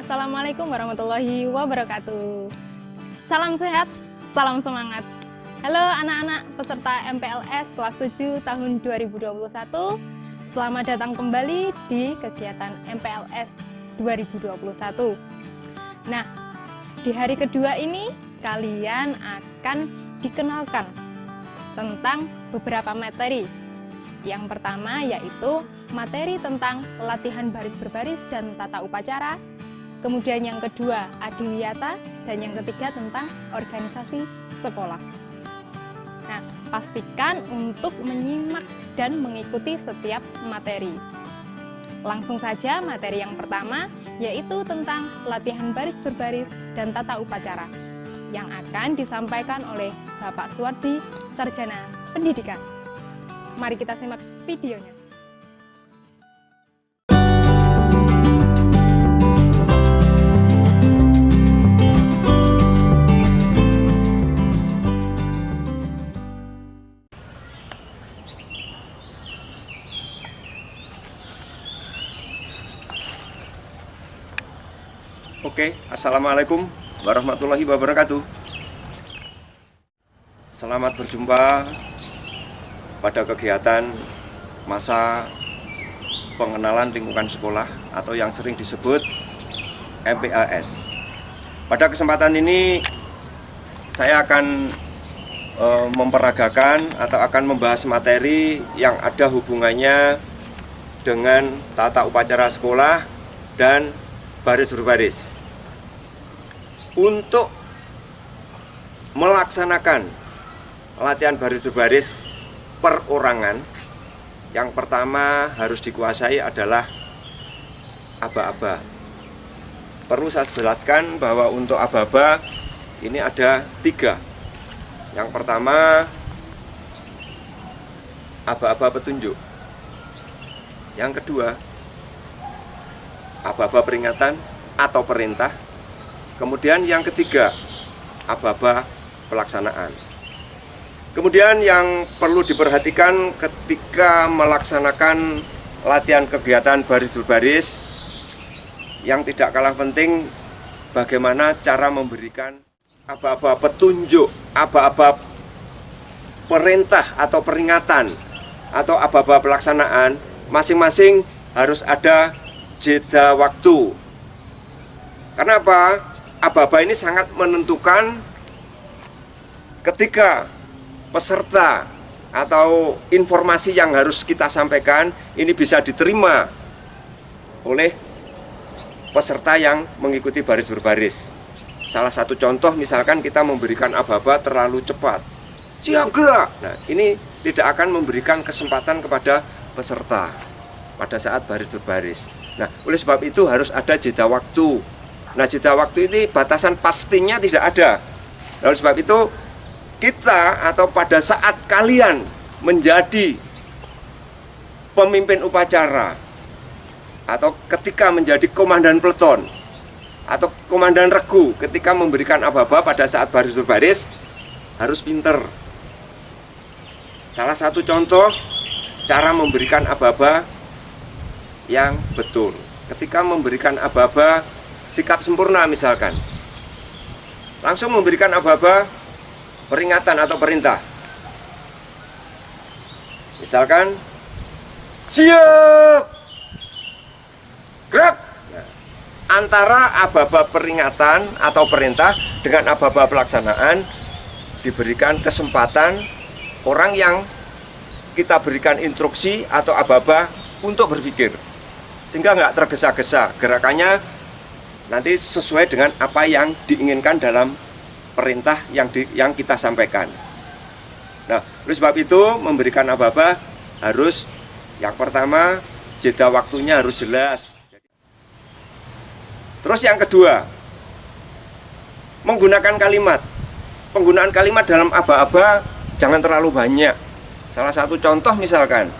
Assalamualaikum warahmatullahi wabarakatuh. Salam sehat, salam semangat. Halo anak-anak peserta MPLS kelas 7 tahun 2021. Selamat datang kembali di kegiatan MPLS 2021. Nah, di hari kedua ini kalian akan dikenalkan tentang beberapa materi. Yang pertama yaitu materi tentang latihan baris berbaris dan tata upacara. Kemudian yang kedua adiwiyata, dan yang ketiga tentang organisasi sekolah. Nah, pastikan untuk menyimak dan mengikuti setiap materi. Langsung saja materi yang pertama yaitu tentang latihan baris berbaris dan tata upacara yang akan disampaikan oleh Bapak Suwardi, Sarjana Pendidikan. Mari kita simak videonya. Oke, Assalamualaikum warahmatullahi wabarakatuh. Selamat berjumpa pada kegiatan masa pengenalan lingkungan sekolah atau yang sering disebut MPLS. Pada kesempatan ini saya akan memperagakan atau akan membahas materi yang ada hubungannya dengan tata upacara sekolah dan baris berbaris. Untuk melaksanakan latihan baris berbaris perorangan, yang pertama harus dikuasai adalah aba-aba. Perlu saya jelaskan bahwa untuk aba-aba ini ada 3. Yang pertama aba-aba petunjuk. Yang kedua aba-aba peringatan atau perintah. Kemudian yang ketiga, aba-aba pelaksanaan. Kemudian yang perlu diperhatikan ketika melaksanakan latihan kegiatan baris berbaris, yang tidak kalah penting bagaimana cara memberikan aba-aba petunjuk, aba-aba perintah atau peringatan, atau aba-aba pelaksanaan. Masing-masing harus ada jeda waktu. Kenapa? Aba-aba ini sangat menentukan ketika peserta atau informasi yang harus kita sampaikan ini bisa diterima oleh peserta yang mengikuti baris berbaris. Salah satu contoh misalkan kita memberikan aba-aba terlalu cepat. Siap gerak. Nah, ini tidak akan memberikan kesempatan kepada peserta pada saat baris berbaris. Nah, oleh sebab itu harus ada jeda waktu. Nah, jeda waktu ini batasan pastinya tidak ada. Oleh sebab itu kita atau pada saat kalian menjadi pemimpin upacara atau ketika menjadi komandan peleton atau komandan regu ketika memberikan aba-aba pada saat baris berbaris harus pinter. Salah satu contoh cara memberikan aba-aba yang betul. Ketika memberikan aba-aba sikap sempurna misalkan, langsung memberikan aba-aba peringatan atau perintah. Misalkan, siap gerak. Nah, antara aba-aba peringatan atau perintah dengan aba-aba pelaksanaan diberikan kesempatan orang yang kita berikan instruksi atau aba-aba untuk berpikir, sehingga nggak tergesa-gesa gerakannya, nanti sesuai dengan apa yang diinginkan dalam perintah yang kita sampaikan. Nah, oleh sebab itu memberikan aba-aba harus yang pertama jeda waktunya harus jelas. Terus yang kedua, menggunakan kalimat. Penggunaan kalimat dalam aba-aba jangan terlalu banyak. Salah satu contoh misalkan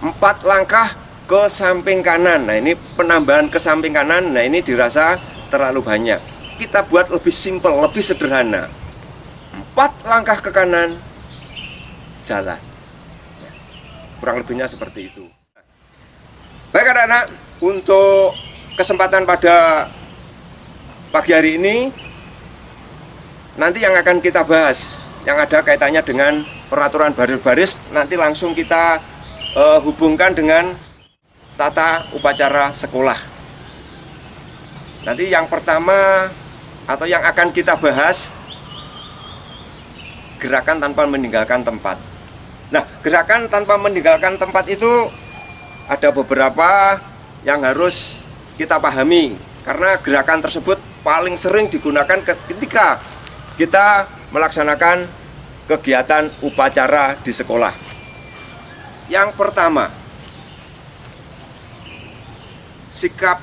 4 langkah ke samping kanan. Nah, ini penambahan ke samping kanan. Nah, ini dirasa terlalu banyak. Kita buat lebih simpel, lebih sederhana. 4 langkah ke kanan, jalan. Kurang lebihnya seperti itu. Baik anak-anak, untuk kesempatan pada pagi hari ini nanti yang akan kita bahas, yang ada kaitannya dengan peraturan baris-baris, nanti langsung kita hubungkan dengan tata upacara sekolah. Nanti yang pertama atau yang akan kita bahas, gerakan tanpa meninggalkan tempat. Nah, gerakan tanpa meninggalkan tempat itu ada beberapa yang harus kita pahami, karena gerakan tersebut paling sering digunakan ketika kita melaksanakan kegiatan upacara di sekolah. Yang pertama, sikap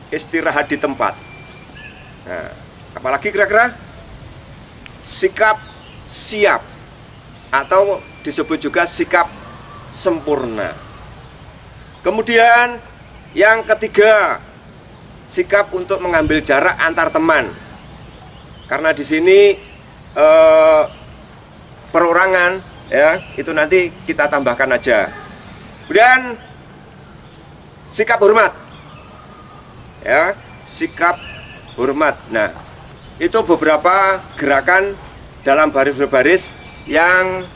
istirahat di tempat. Nah, apalagi kira-kira sikap siap atau disebut juga sikap sempurna. Kemudian yang ketiga, sikap untuk mengambil jarak antar teman. Karena di sini perorangan ya, itu nanti kita tambahkan aja. Kemudian sikap hormat. Ya, sikap hormat. Nah, itu beberapa gerakan dalam baris berbaris yang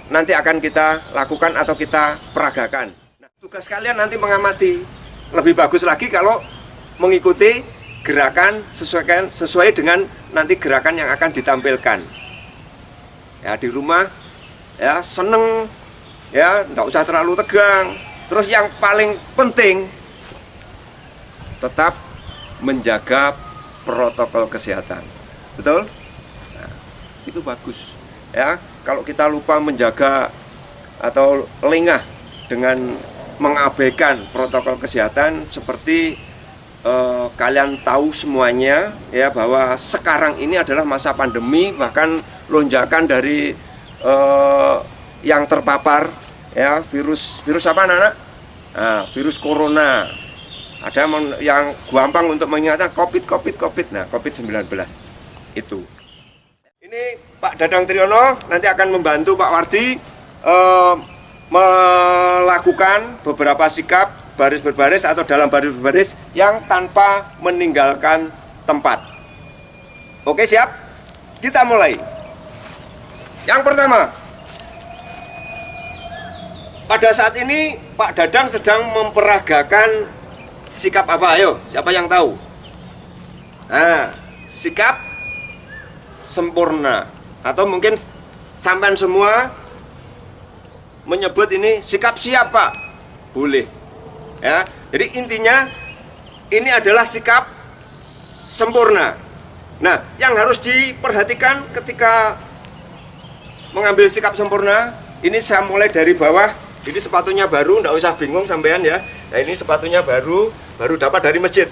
nanti akan kita lakukan atau kita peragakan. Nah, tugas kalian nanti mengamati. Lebih bagus lagi kalau mengikuti gerakan sesuai dengan nanti gerakan yang akan ditampilkan. Ya, di rumah ya seneng ya, nggak usah terlalu tegang. Terus yang paling penting, tetap menjaga protokol kesehatan. Betul? Nah, itu bagus. Ya, kalau kita lupa menjaga atau lengah dengan mengabaikan protokol kesehatan, seperti kalian tahu semuanya ya, bahwa sekarang ini adalah masa pandemi, bahkan lonjakan dari yang terpapar ya virus apa anak-anak? Nah, virus corona. Ada yang gampang untuk mengingatkan COVID. Nah, COVID-19 itu. Ini Pak Dadang Triyono nanti akan membantu Pak Wardi melakukan beberapa sikap baris berbaris atau dalam baris berbaris yang tanpa meninggalkan tempat. Oke, siap? Kita mulai. Yang pertama, pada saat ini Pak Dadang sedang memperagakan sikap apa? Ayo, siapa yang tahu? Nah, sikap sempurna. Atau mungkin sampean semua menyebut ini sikap siap, Pak. Boleh. Ya, jadi intinya ini adalah sikap sempurna. Nah, yang harus diperhatikan ketika mengambil sikap sempurna, ini saya mulai dari bawah. Ini sepatunya baru, enggak usah bingung sampean ya. Nah, ini sepatunya baru dapat dari masjid.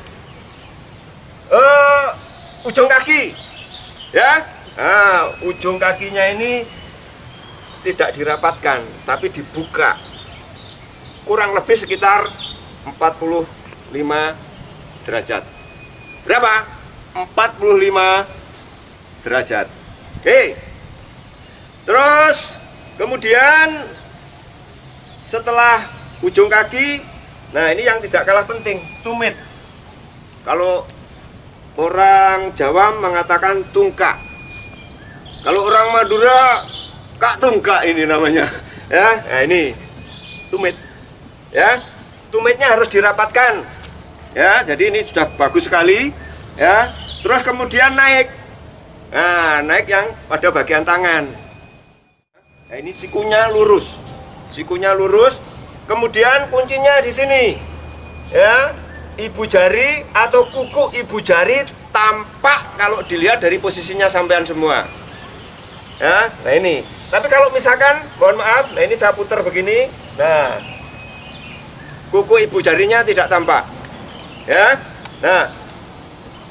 Ujung kaki, ya. Nah, ujung kakinya ini tidak dirapatkan, tapi dibuka. Kurang lebih sekitar 45 derajat. Berapa? 45 derajat. Oke. Terus kemudian setelah ujung kaki, nah ini yang tidak kalah penting, tumit. Kalau orang Jawa mengatakan tungkak. Kalau orang Madura, kak tungkak ini namanya. Ya, nah ini tumit. Ya, tumitnya harus dirapatkan. Ya, jadi ini sudah bagus sekali. Ya, terus kemudian naik. Nah, naik yang pada bagian tangan. Nah, ini sikunya lurus. Sikunya lurus, kemudian kuncinya di sini, ya, ibu jari atau kuku ibu jari tampak kalau dilihat dari posisinya sampean semua, ya. Nah ini, tapi kalau misalkan, mohon maaf, nah ini saya putar begini, nah, kuku ibu jarinya tidak tampak, ya. Nah,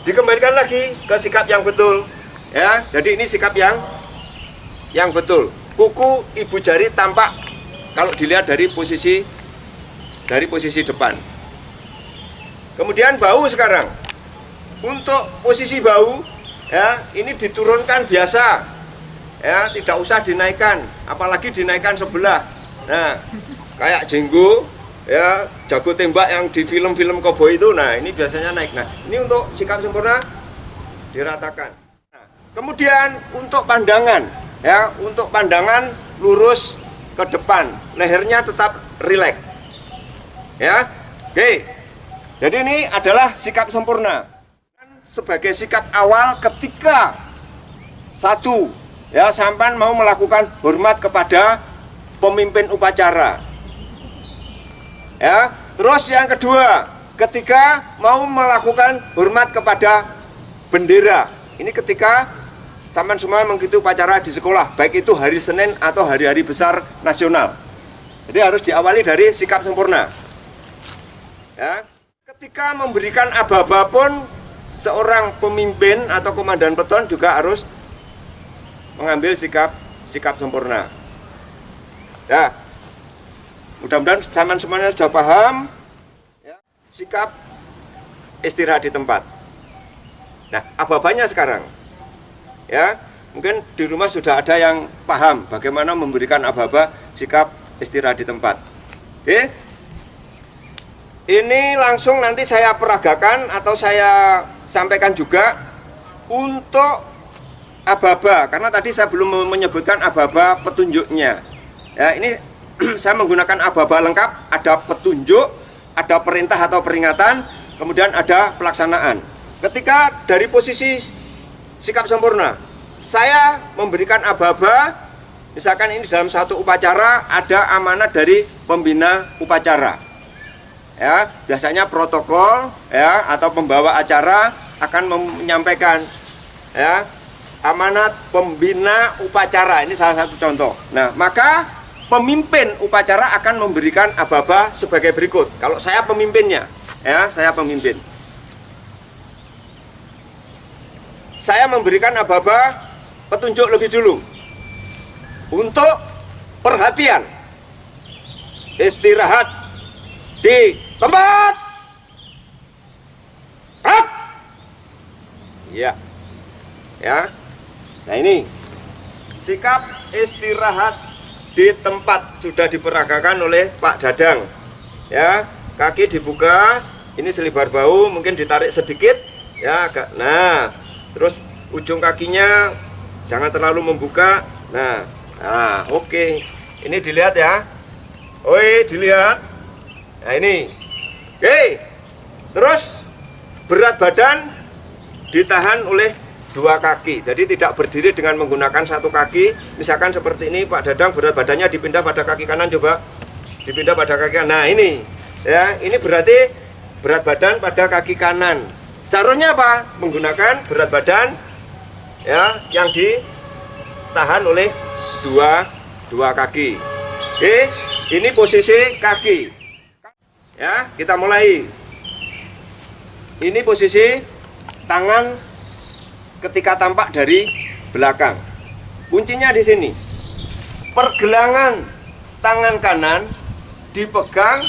dikembalikan lagi ke sikap yang betul, ya. Jadi ini sikap yang betul, kuku ibu jari tampak kalau dilihat dari posisi depan. Kemudian bau sekarang. Untuk posisi bau, ya, ini diturunkan biasa. Ya, tidak usah dinaikkan, apalagi dinaikkan sebelah. Nah, kayak jenggo, ya, jago tembak yang di film-film koboi itu. Nah, ini biasanya naik. Nah, ini untuk sikap sempurna diratakan. Nah, kemudian untuk pandangan, ya, untuk pandangan lurus ke depan, lehernya tetap rileks. Ya, oke. Jadi ini adalah sikap sempurna. Sebagai sikap awal ketika satu, ya, sampan mau melakukan hormat kepada pemimpin upacara. Ya, terus yang kedua, ketika mau melakukan hormat kepada bendera. Ini ketika sampan semua mengikuti upacara di sekolah, baik itu hari Senin atau hari-hari besar nasional. Jadi harus diawali dari sikap sempurna. Ya, ketika memberikan aba-aba pun seorang pemimpin atau komandan peleton juga harus mengambil sikap sempurna. Ya, mudah-mudahan sampan semuanya sudah paham. Ya, sikap istirahat di tempat. Nah, aba-abanya sekarang, ya, mungkin di rumah sudah ada yang paham bagaimana memberikan aba-aba sikap istirahat di tempat. Oke, ini langsung nanti saya peragakan atau saya sampaikan juga untuk aba-aba, karena tadi saya belum menyebutkan aba-aba petunjuknya. Ya, ini saya menggunakan aba-aba lengkap, ada petunjuk, ada perintah atau peringatan, kemudian ada pelaksanaan. Ketika dari posisi sikap sempurna, saya memberikan aba-aba, misalkan ini dalam satu upacara ada amanat dari pembina upacara. Ya, biasanya protokol, ya, atau pembawa acara akan menyampaikan, ya, amanat pembina upacara. Ini salah satu contoh. Nah, maka pemimpin upacara akan memberikan aba-aba sebagai berikut. Kalau saya pemimpinnya, ya, saya pemimpin. Saya memberikan aba-aba petunjuk lebih dulu. Untuk perhatian, istirahat di tempat. Up. Ya, ya. Nah, ini sikap istirahat di tempat sudah diperagakan oleh Pak Dadang. Ya, kaki dibuka, ini selibar bahu, mungkin ditarik sedikit, ya, agak. Nah, terus ujung kakinya jangan terlalu membuka. Nah, oke. Ini dilihat ya. Oi, dilihat. Nah, ini. Oke. Terus berat badan ditahan oleh dua kaki. Jadi tidak berdiri dengan menggunakan satu kaki. Misalkan seperti ini, Pak Dadang berat badannya dipindah pada kaki kanan, coba. Dipindah pada kaki kanan. Nah, ini. Ya, ini berarti berat badan pada kaki kanan. Caranya apa? Menggunakan berat badan, ya, yang ditahan oleh dua kaki. Oke, ini posisi kaki. Ya, kita mulai. Ini posisi tangan ketika tampak dari belakang. Kuncinya di sini. Pergelangan tangan kanan dipegang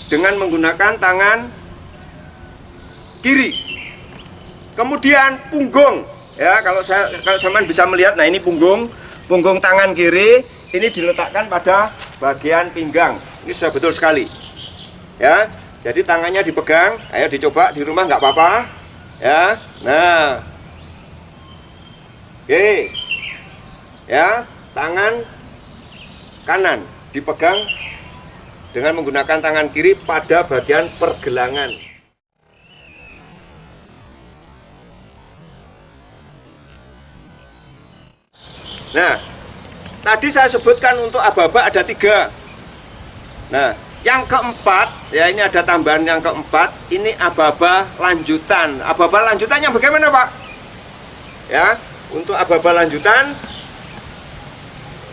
dengan menggunakan tangan kiri. Kemudian punggung, ya, kalau sampean bisa melihat, nah ini punggung tangan kiri ini diletakkan pada bagian pinggang. Ini sudah betul sekali, ya. Jadi tangannya dipegang, ayo dicoba di rumah nggak apa-apa, ya. Nah, oke, ya, tangan kanan dipegang dengan menggunakan tangan kiri pada bagian pergelangan. Nah, tadi saya sebutkan untuk aba-aba ada 3. Nah, yang keempat, ya, ini ada tambahan yang keempat, ini aba-aba lanjutan. Aba-aba lanjutannya bagaimana, Pak? Ya, untuk aba-aba lanjutan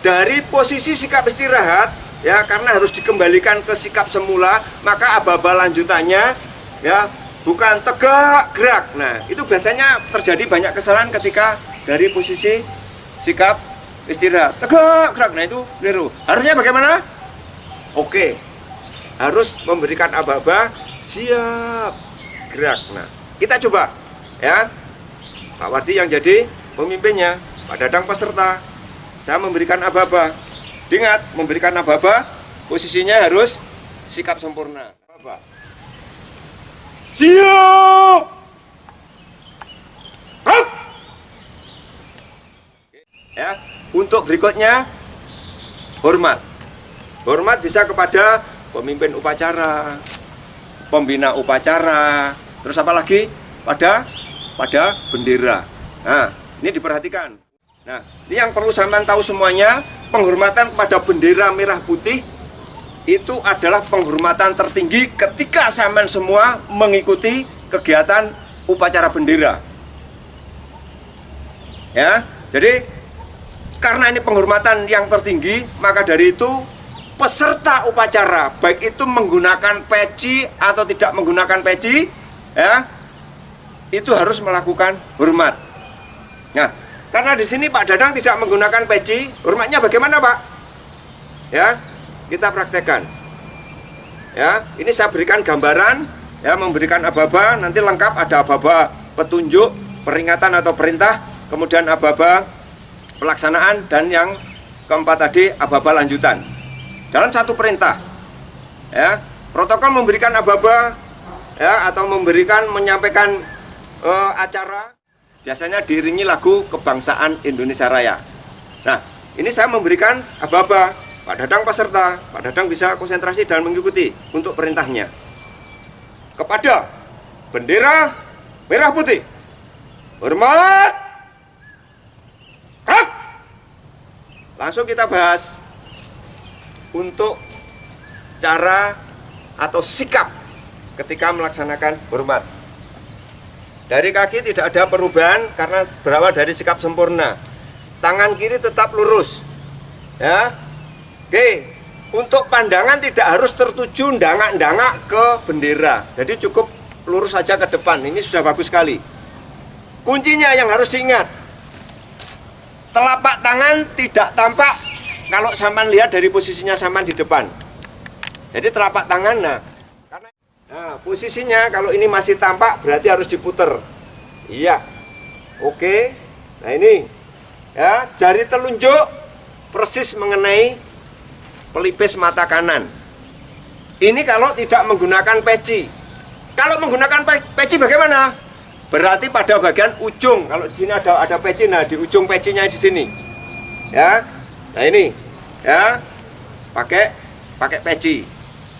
dari posisi sikap istirahat, ya, karena harus dikembalikan ke sikap semula, maka aba-aba lanjutannya, ya, bukan tegak gerak. Nah, itu biasanya terjadi banyak kesalahan ketika dari posisi sikap istirahat tegak gerak. Nah, itu keliru. Harusnya bagaimana? Oke, harus memberikan aba-aba siap gerak. Nah, kita coba, ya, Pak Wardi yang jadi pemimpinnya, Pak Dadang peserta. Saya memberikan aba-aba. Ingat, memberikan aba-aba posisinya harus sikap sempurna. Aba-aba. Siap. Gerak. Ya, untuk berikutnya hormat. Hormat bisa kepada pemimpin upacara, pembina upacara, terus apa lagi? Pada bendera. Nah, ini diperhatikan. Nah, ini yang perlu sampean tahu semuanya, penghormatan kepada bendera merah putih itu adalah penghormatan tertinggi ketika sampean semua mengikuti kegiatan upacara bendera. Ya, jadi karena ini penghormatan yang tertinggi, maka dari itu peserta upacara, baik itu menggunakan peci atau tidak menggunakan peci, ya, itu harus melakukan hormat. Nah, karena di sini Pak Dadang tidak menggunakan peci, hormatnya bagaimana, Pak? Ya, kita praktekkan. Ya, ini saya berikan gambaran, ya, memberikan aba-aba, nanti lengkap ada aba-aba petunjuk, peringatan atau perintah, kemudian aba-aba pelaksanaan, dan yang keempat tadi aba-aba lanjutan. Dalam satu perintah, ya, protokol memberikan aba-aba, ya, atau menyampaikan acara biasanya diiringi lagu kebangsaan Indonesia Raya. Nah, ini saya memberikan aba-aba, Pak Dadang peserta, Pak Dadang bisa konsentrasi dan mengikuti untuk perintahnya. Kepada bendera merah putih, hormat. Hak. Langsung kita bahas untuk cara atau sikap ketika melaksanakan hormat. Dari kaki tidak ada perubahan karena berawal dari sikap sempurna. Tangan kiri tetap lurus. Ya. Oke, untuk pandangan tidak harus tertuju ndangak-ndangak ke bendera. Jadi cukup lurus saja ke depan. Ini sudah bagus sekali. Kuncinya yang harus diingat, telapak tangan tidak tampak kalau sampan lihat dari posisinya sampan di depan. Jadi telapak tangan, nah, posisinya kalau ini masih tampak berarti harus diputer. Iya. Oke. Nah, ini ya, jari telunjuk persis mengenai pelipis mata kanan. Ini kalau tidak menggunakan peci. Kalau menggunakan peci bagaimana? Berarti pada bagian ujung. Kalau di sini ada peci, nah di ujung pecinya di sini. Ya. Nah, ini ya, pakai peci.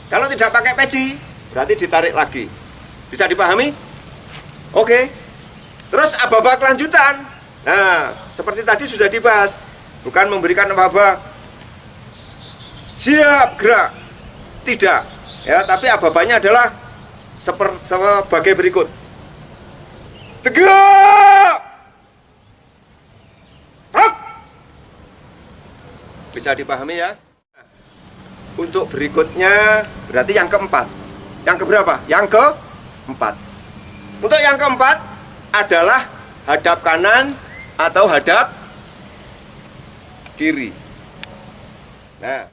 Kalau tidak pakai peci, berarti ditarik lagi. Bisa dipahami? Oke. Terus aba-aba kelanjutan. Nah, seperti tadi sudah dibahas. Bukan memberikan aba-aba siap gerak. Tidak. Ya, tapi aba-abanya adalah sebagai berikut. Tegak. Hak. Bisa dipahami ya? Untuk berikutnya berarti yang keempat. Yang keberapa? Yang keempat. Untuk yang keempat adalah hadap kanan atau hadap kiri. Nah,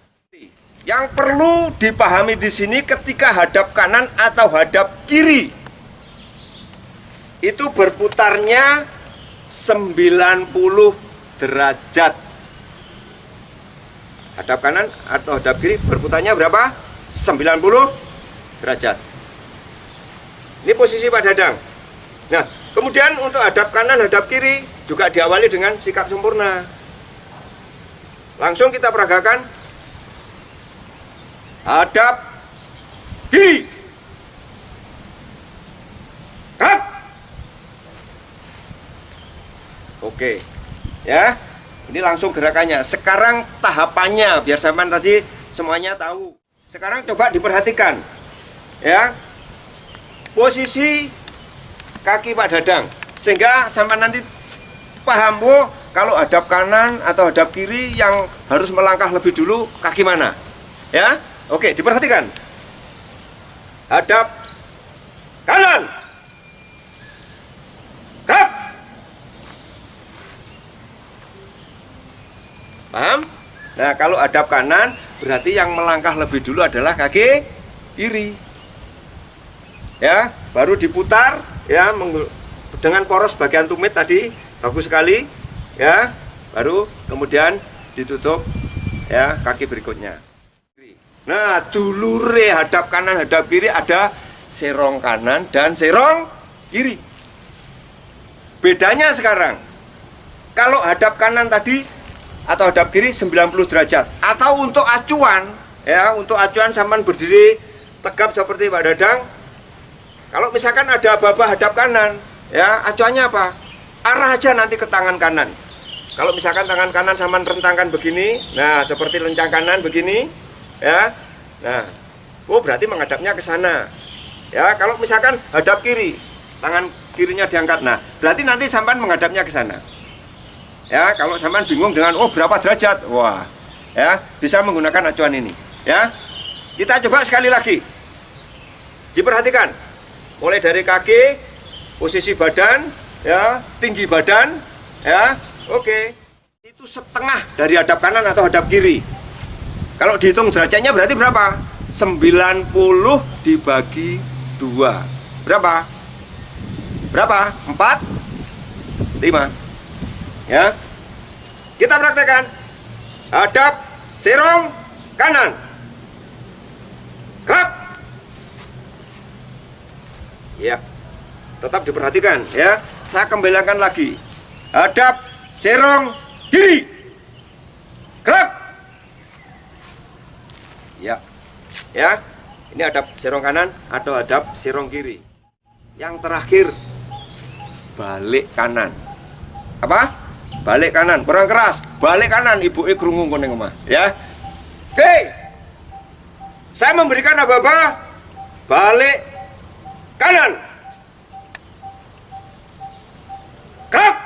yang perlu dipahami di sini ketika hadap kanan atau hadap kiri itu berputarnya 90 derajat. Hadap kanan atau hadap kiri berputarnya berapa? 90 derajat. Ini posisi Pak Dadang. Nah, kemudian untuk hadap kanan, hadap kiri juga diawali dengan sikap sempurna. Langsung kita peragakan hadap kiri. Hap. Oke. Ya. Ini langsung gerakannya. Sekarang tahapannya biar sampean tadi semuanya tahu. Sekarang coba diperhatikan. Ya. Posisi kaki Pak Dadang sehingga sampean nanti paham, oh, kalau hadap kanan atau hadap kiri yang harus melangkah lebih dulu kaki mana. Ya. Oke, diperhatikan. Hadap kanan. Kap. Paham? Nah, kalau hadap kanan berarti yang melangkah lebih dulu adalah kaki kiri. Ya, baru diputar ya dengan poros bagian tumit tadi bagus sekali ya. Baru kemudian ditutup ya kaki berikutnya. Nah, dulure hadap kanan hadap kiri ada serong kanan dan serong kiri. Bedanya sekarang Kalau hadap kanan tadi atau hadap kiri 90 derajat. Atau untuk acuan, ya, untuk acuan sampean berdiri tegap seperti Pak Dadang. Kalau misalkan ada aba-aba hadap kanan, ya, acuannya apa? Arah aja nanti ke tangan kanan. Kalau misalkan tangan kanan sampean rentangkan begini, nah seperti lencang kanan begini, ya. Nah, oh berarti menghadapnya ke sana. Ya, kalau misalkan hadap kiri, tangan kirinya diangkat. Nah, berarti nanti sampean menghadapnya ke sana. Ya, kalau sampean bingung dengan oh berapa derajat, wah, ya bisa menggunakan acuan ini. Ya, kita coba sekali lagi. Diperhatikan, mulai dari kaki, posisi badan, ya, tinggi badan, ya, oke. Itu setengah dari hadap kanan atau hadap kiri. Kalau dihitung derajatnya berarti berapa? 90 dibagi 2. Berapa? Berapa? 4? 5. Ya. Kita praktekkan. Hadap serong kanan. Gerak. Ya. Tetap diperhatikan ya. Saya kembalikan lagi. Hadap serong kiri. Gerak. Ya. Ya. Ini hadap serong kanan atau hadap serong kiri. Yang terakhir balik kanan. Apa? Balik kanan. Kurang keras. Balik kanan. Ibu krungu kuning omah. Ya. Oke. Saya memberikan aba-aba balik kanan. Gerak.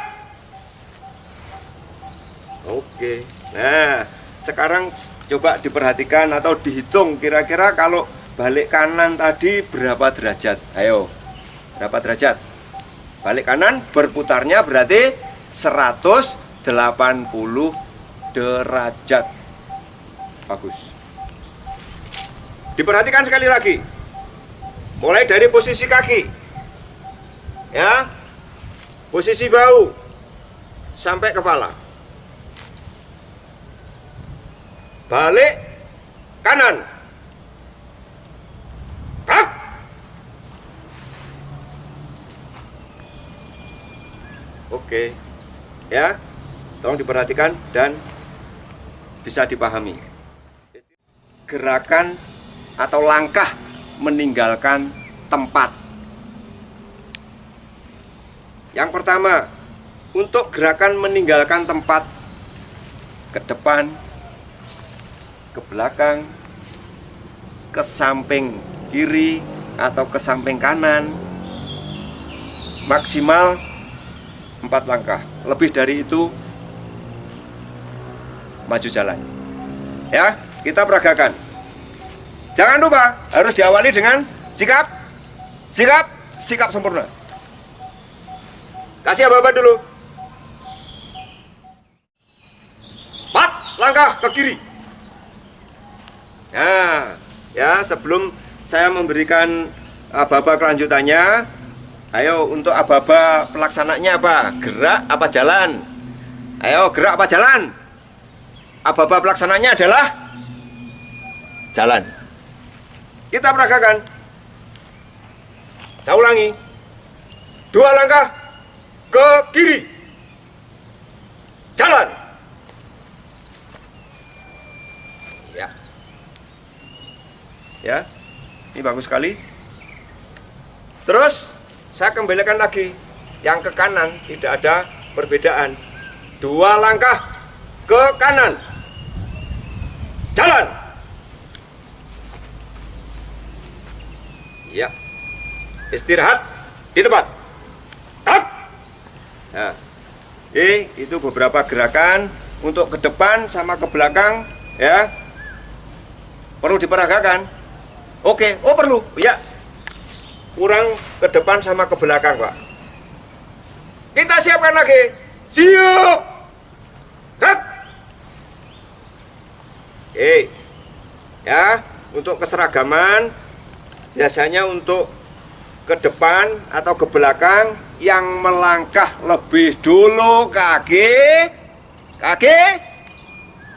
Oke. Nah, sekarang coba diperhatikan atau dihitung kira-kira kalau balik kanan tadi berapa derajat? Ayo. Berapa derajat? Balik kanan berputarnya berarti 180 derajat. Bagus. Diperhatikan sekali lagi. Mulai dari posisi kaki. Ya. Posisi bahu sampai kepala. Balik kanan. Gerak. Oke. Ya. Tolong diperhatikan dan bisa dipahami. Gerakan atau langkah meninggalkan tempat. Yang pertama, untuk gerakan meninggalkan tempat ke depan, ke belakang, ke samping kiri atau ke samping kanan, maksimal 4 langkah. Lebih dari itu maju jalan. Ya, kita peragakan. Jangan lupa harus diawali dengan sikap sempurna. Kasih aba-aba dulu. 4 langkah ke kiri. Nah, ya sebelum saya memberikan aba-aba kelanjutannya, ayo untuk aba-aba pelaksananya apa? Gerak apa jalan? Ayo gerak apa jalan? Aba-aba pelaksananya adalah jalan. Kita peragakan. Saya ulangi. 2 langkah ke kiri. Jalan. Ya. Ya. Ini bagus sekali. Terus saya kembalikan lagi. Yang ke kanan tidak ada perbedaan. 2 langkah ke kanan. Jalan. Ya. Istirahat di tempat. Gerak. Nah, itu beberapa gerakan untuk ke depan sama ke belakang, ya. Perlu diperagakan. Oke, oh perlu, ya. Kurang ke depan sama ke belakang, Pak. Kita siapkan lagi. Siap. Gerak. Ya, untuk keseragaman biasanya untuk ke depan atau ke belakang yang melangkah lebih dulu kaki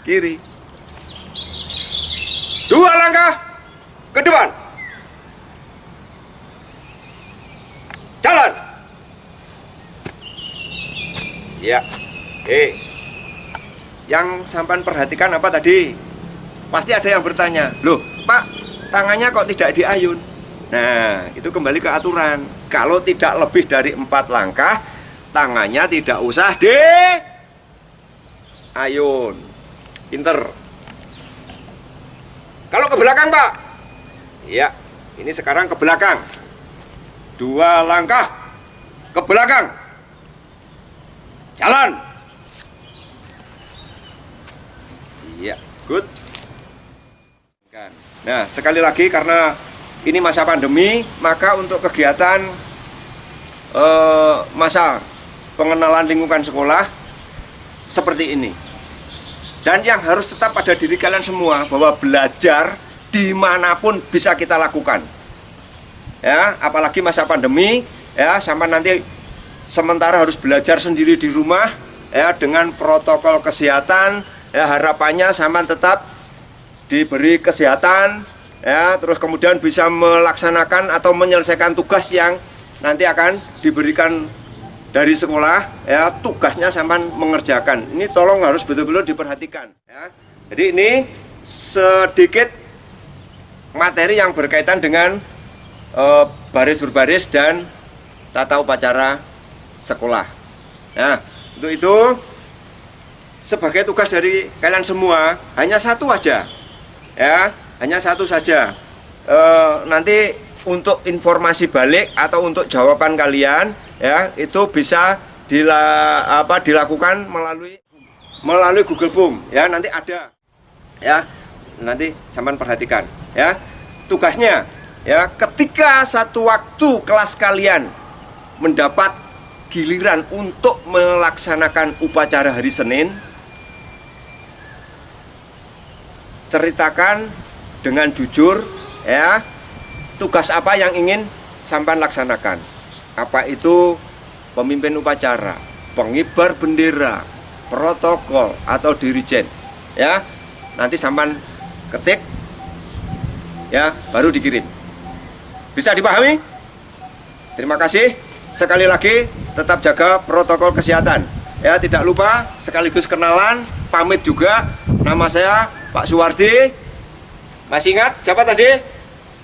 kiri. 2 langkah ke depan. Jalan. Ya. Yang sampan perhatikan apa tadi? Pasti ada yang bertanya, loh Pak, tangannya kok tidak diayun? Nah, itu kembali ke aturan. Kalau tidak lebih dari 4 langkah, tangannya tidak usah diayun. Pinter. Kalau ke belakang Pak? Ya, ini sekarang ke belakang. 2 langkah ke belakang. Jalan. Iya, good. Nah, sekali lagi karena ini masa pandemi, maka untuk kegiatan masa pengenalan lingkungan sekolah seperti ini. Dan yang harus tetap pada diri kalian semua bahwa belajar dimanapun bisa kita lakukan. Ya, apalagi masa pandemi, ya, sampai nanti sementara harus belajar sendiri di rumah, ya, dengan protokol kesehatan. Ya, harapannya sama tetap diberi kesehatan, ya, terus kemudian bisa melaksanakan atau menyelesaikan tugas yang nanti akan diberikan dari sekolah, ya, tugasnya sampai mengerjakan. Ini tolong harus betul-betul diperhatikan, ya. Jadi ini sedikit materi yang berkaitan dengan baris berbaris dan tata upacara sekolah. Nah, untuk itu sebagai tugas dari kalian semua hanya satu aja, ya, hanya satu saja. Nanti untuk informasi balik atau untuk jawaban kalian, ya, itu bisa dilakukan melalui Google Form, ya, nanti ada, ya, nanti sampean perhatikan, ya, tugasnya, ya, ketika satu waktu kelas kalian mendapat giliran untuk melaksanakan upacara hari Senin, ceritakan dengan jujur, ya, tugas apa yang ingin sampean laksanakan. Apa itu pemimpin upacara, pengibar bendera, protokol atau dirijen, ya. Nanti sampean ketik, ya, baru dikirim. Bisa dipahami? Terima kasih. Sekali lagi tetap jaga protokol kesehatan, ya. Tidak lupa sekaligus kenalan, pamit juga. Nama saya Pak Suwardi. Masih ingat siapa tadi?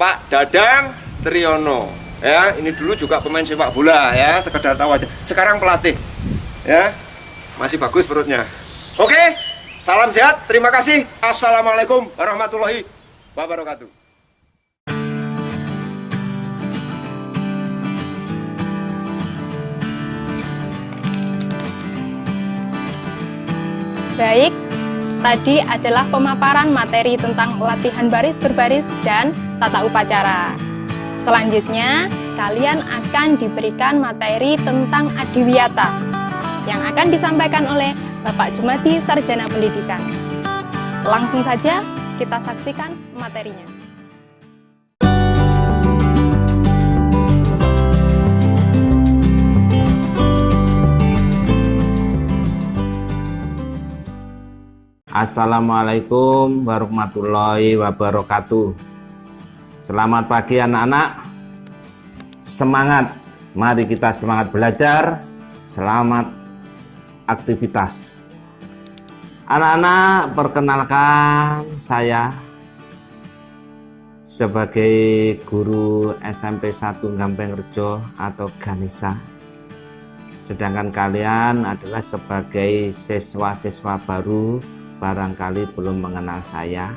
Pak Dadang Triyono. Ya, ini dulu juga pemain sepak bola, ya, sekedar tahu aja. Sekarang pelatih, ya. Masih bagus perutnya. Oke, salam sehat. Terima kasih. Assalamualaikum warahmatullahi wabarakatuh. Baik, tadi adalah pemaparan materi tentang latihan baris berbaris dan tata upacara. Selanjutnya, kalian akan diberikan materi tentang adiwiyata yang akan disampaikan oleh Bapak Jumadi, Sarjana Pendidikan. Langsung saja kita saksikan materinya. Assalamualaikum warahmatullahi wabarakatuh. Selamat pagi anak-anak. Semangat, mari kita semangat belajar, selamat aktivitas. Anak-anak, perkenalkan saya sebagai guru SMP 1 Gampengrejo atau Ganesha. Sedangkan kalian adalah sebagai siswa-siswa baru, barangkali belum mengenal saya.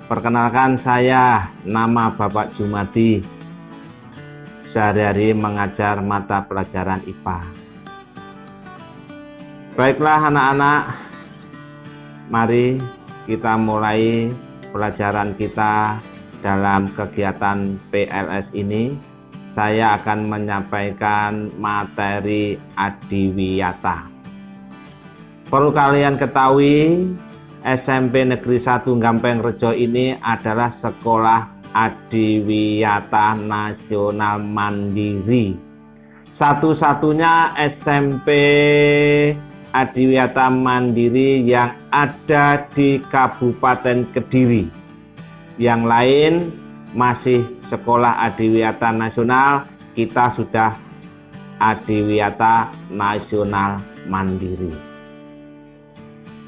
Perkenalkan, saya nama Bapak Jumadi. Sehari-hari mengajar mata pelajaran IPA. Baiklah anak-anak, mari kita mulai pelajaran kita dalam kegiatan PLS ini. Saya akan menyampaikan materi adiwiyata. Perlu kalian ketahui, SMP Negeri 1 Gampengrejo ini adalah sekolah adiwiyata nasional mandiri. Satu-satunya SMP adiwiyata mandiri yang ada di Kabupaten Kediri. Yang lain masih sekolah adiwiyata nasional, kita sudah adiwiyata nasional mandiri.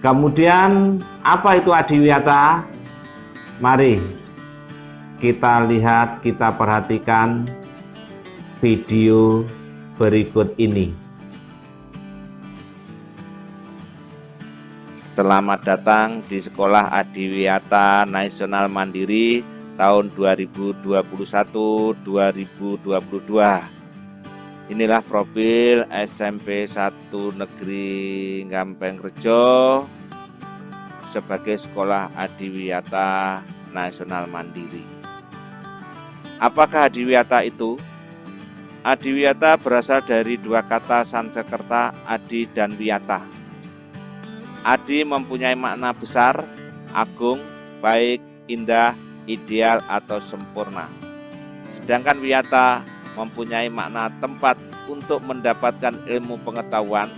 Kemudian apa itu adiwiyata? Mari kita lihat, kita perhatikan video berikut ini. Selamat datang di Sekolah Adiwiyata Nasional Mandiri tahun 2021-2022. Inilah profil SMP 1 Negeri Gampengrejo sebagai Sekolah Adiwiyata Nasional Mandiri. Apakah adiwiyata itu? Adiwiyata berasal dari dua kata Sanskerta, adi dan wiyata. Adi mempunyai makna besar, agung, baik, indah, ideal, atau sempurna. Sedangkan wiyata mempunyai makna tempat untuk mendapatkan ilmu pengetahuan,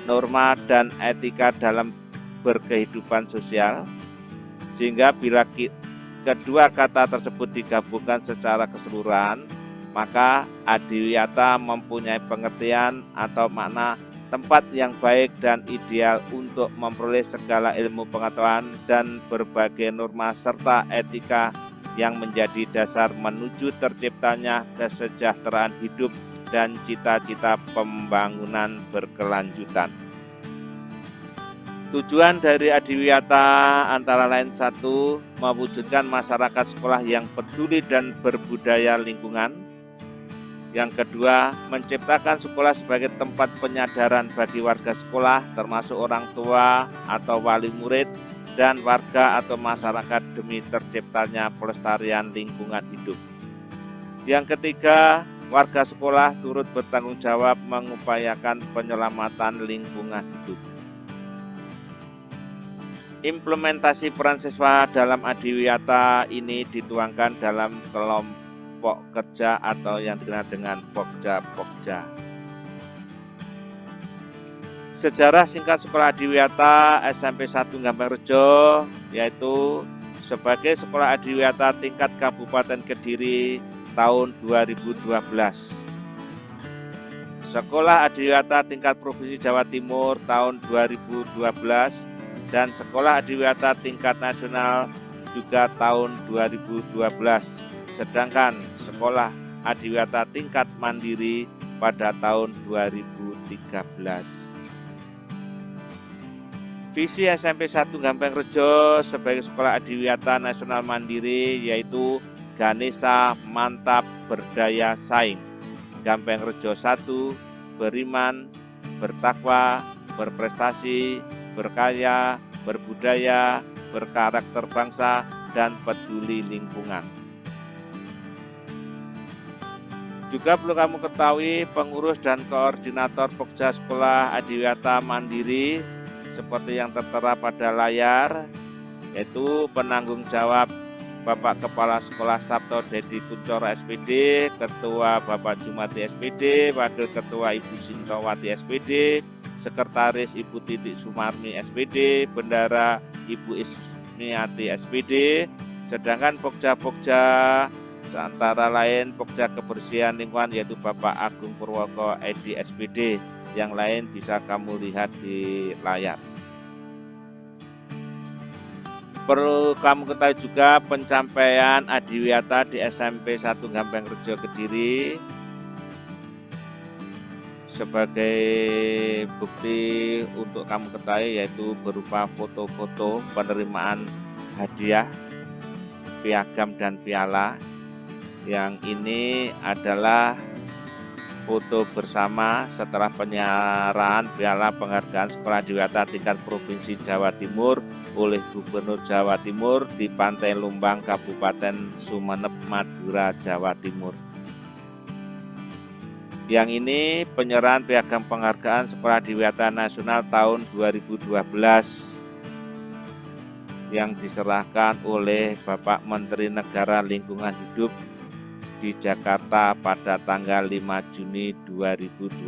norma, dan etika dalam berkehidupan sosial. Sehingga bila kedua kata tersebut digabungkan secara keseluruhan, maka adiwiyata mempunyai pengertian atau makna tempat yang baik dan ideal untuk memperoleh segala ilmu pengetahuan dan berbagai norma serta etika yang menjadi dasar menuju terciptanya kesejahteraan hidup dan cita-cita pembangunan berkelanjutan. Tujuan dari adiwiyata antara lain: 1. Mewujudkan masyarakat sekolah yang peduli dan berbudaya lingkungan. Yang kedua, menciptakan sekolah sebagai tempat penyadaran bagi warga sekolah, termasuk orang tua atau wali murid, dan warga atau masyarakat demi terciptanya pelestarian lingkungan hidup. Yang ketiga, warga sekolah turut bertanggung jawab mengupayakan penyelamatan lingkungan hidup. Implementasi peran siswa dalam adiwiyata ini dituangkan dalam kelompok kerja atau yang dikenal dengan Pokja-Pokja. Sejarah singkat Sekolah Adiwiyata SMP 1 Gampengrejo, yaitu sebagai Sekolah Adiwiyata tingkat Kabupaten Kediri tahun 2012. Sekolah Adiwiyata tingkat Provinsi Jawa Timur tahun 2012 dan Sekolah Adiwiyata tingkat nasional juga tahun 2012. Sedangkan Sekolah Adiwiyata tingkat mandiri pada tahun 2013. Visi SMP 1 Gampengrejo sebagai Sekolah Adiwiyata Nasional Mandiri yaitu Ganesha Mantap Berdaya Saing. Gampengrejo 1, beriman, bertakwa, berprestasi, berkarya, berbudaya, berkarakter bangsa, dan peduli lingkungan. Juga perlu kamu ketahui, pengurus dan koordinator Pokja Sekolah Adiwiyata Mandiri seperti yang tertera pada layar, yaitu penanggung jawab Bapak Kepala Sekolah Sabto Dedi Kuncoro SPD, Ketua Bapak Jumati SPD, Wakil Ketua Ibu Sintowati SPD, Sekretaris Ibu Titik Sumarmi SPD, Bendara Ibu Ismiati SPD. Sedangkan Pokja-Pokja antara lain Pokja Kebersihan Lingkungan yaitu Bapak Agung Purwoko Edi SPD. Yang lain bisa kamu lihat di layar. Perlu kamu ketahui juga pencapaian adiwiyata di SMP 1 Gampengrejo Kediri. Sebagai bukti untuk kamu ketahui yaitu berupa foto-foto penerimaan hadiah, piagam dan piala. Yang ini adalah foto bersama setelah penyerahan piala penghargaan Sekolah Adiwiyata tingkat Provinsi Jawa Timur oleh Gubernur Jawa Timur di Pantai Lumbang, Kabupaten Sumeneb, Madura, Jawa Timur. Yang ini penyerahan piagam penghargaan Sekolah Adiwiyata Nasional tahun 2012 yang diserahkan oleh Bapak Menteri Negara Lingkungan Hidup di Jakarta pada tanggal 5 Juni 2012.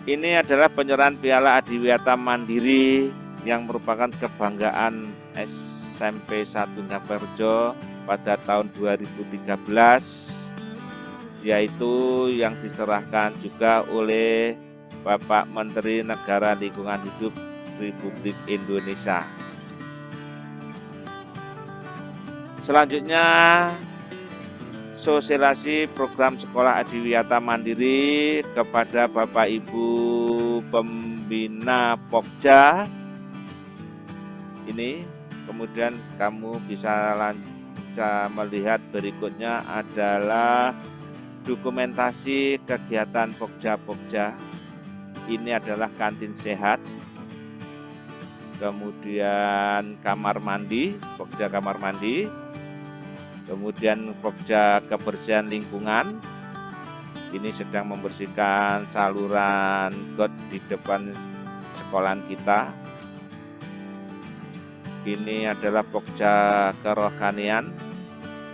Ini adalah penyerahan piala Adiwiyata Mandiri yang merupakan kebanggaan SMP 1 Gampengrejo pada tahun 2013, yaitu yang diserahkan juga oleh Bapak Menteri Negara Lingkungan Hidup Republik Indonesia. Selanjutnya, sosialisasi program sekolah adiwiyata mandiri kepada Bapak Ibu pembina Pokja. Ini kemudian kamu bisa melihat berikutnya adalah dokumentasi kegiatan Pokja-Pokja. Ini adalah kantin sehat, kemudian kamar mandi, Pokja kamar mandi, kemudian Pokja kebersihan lingkungan. Ini sedang membersihkan saluran got di depan sekolahan kita. Ini adalah Pokja kerohanian,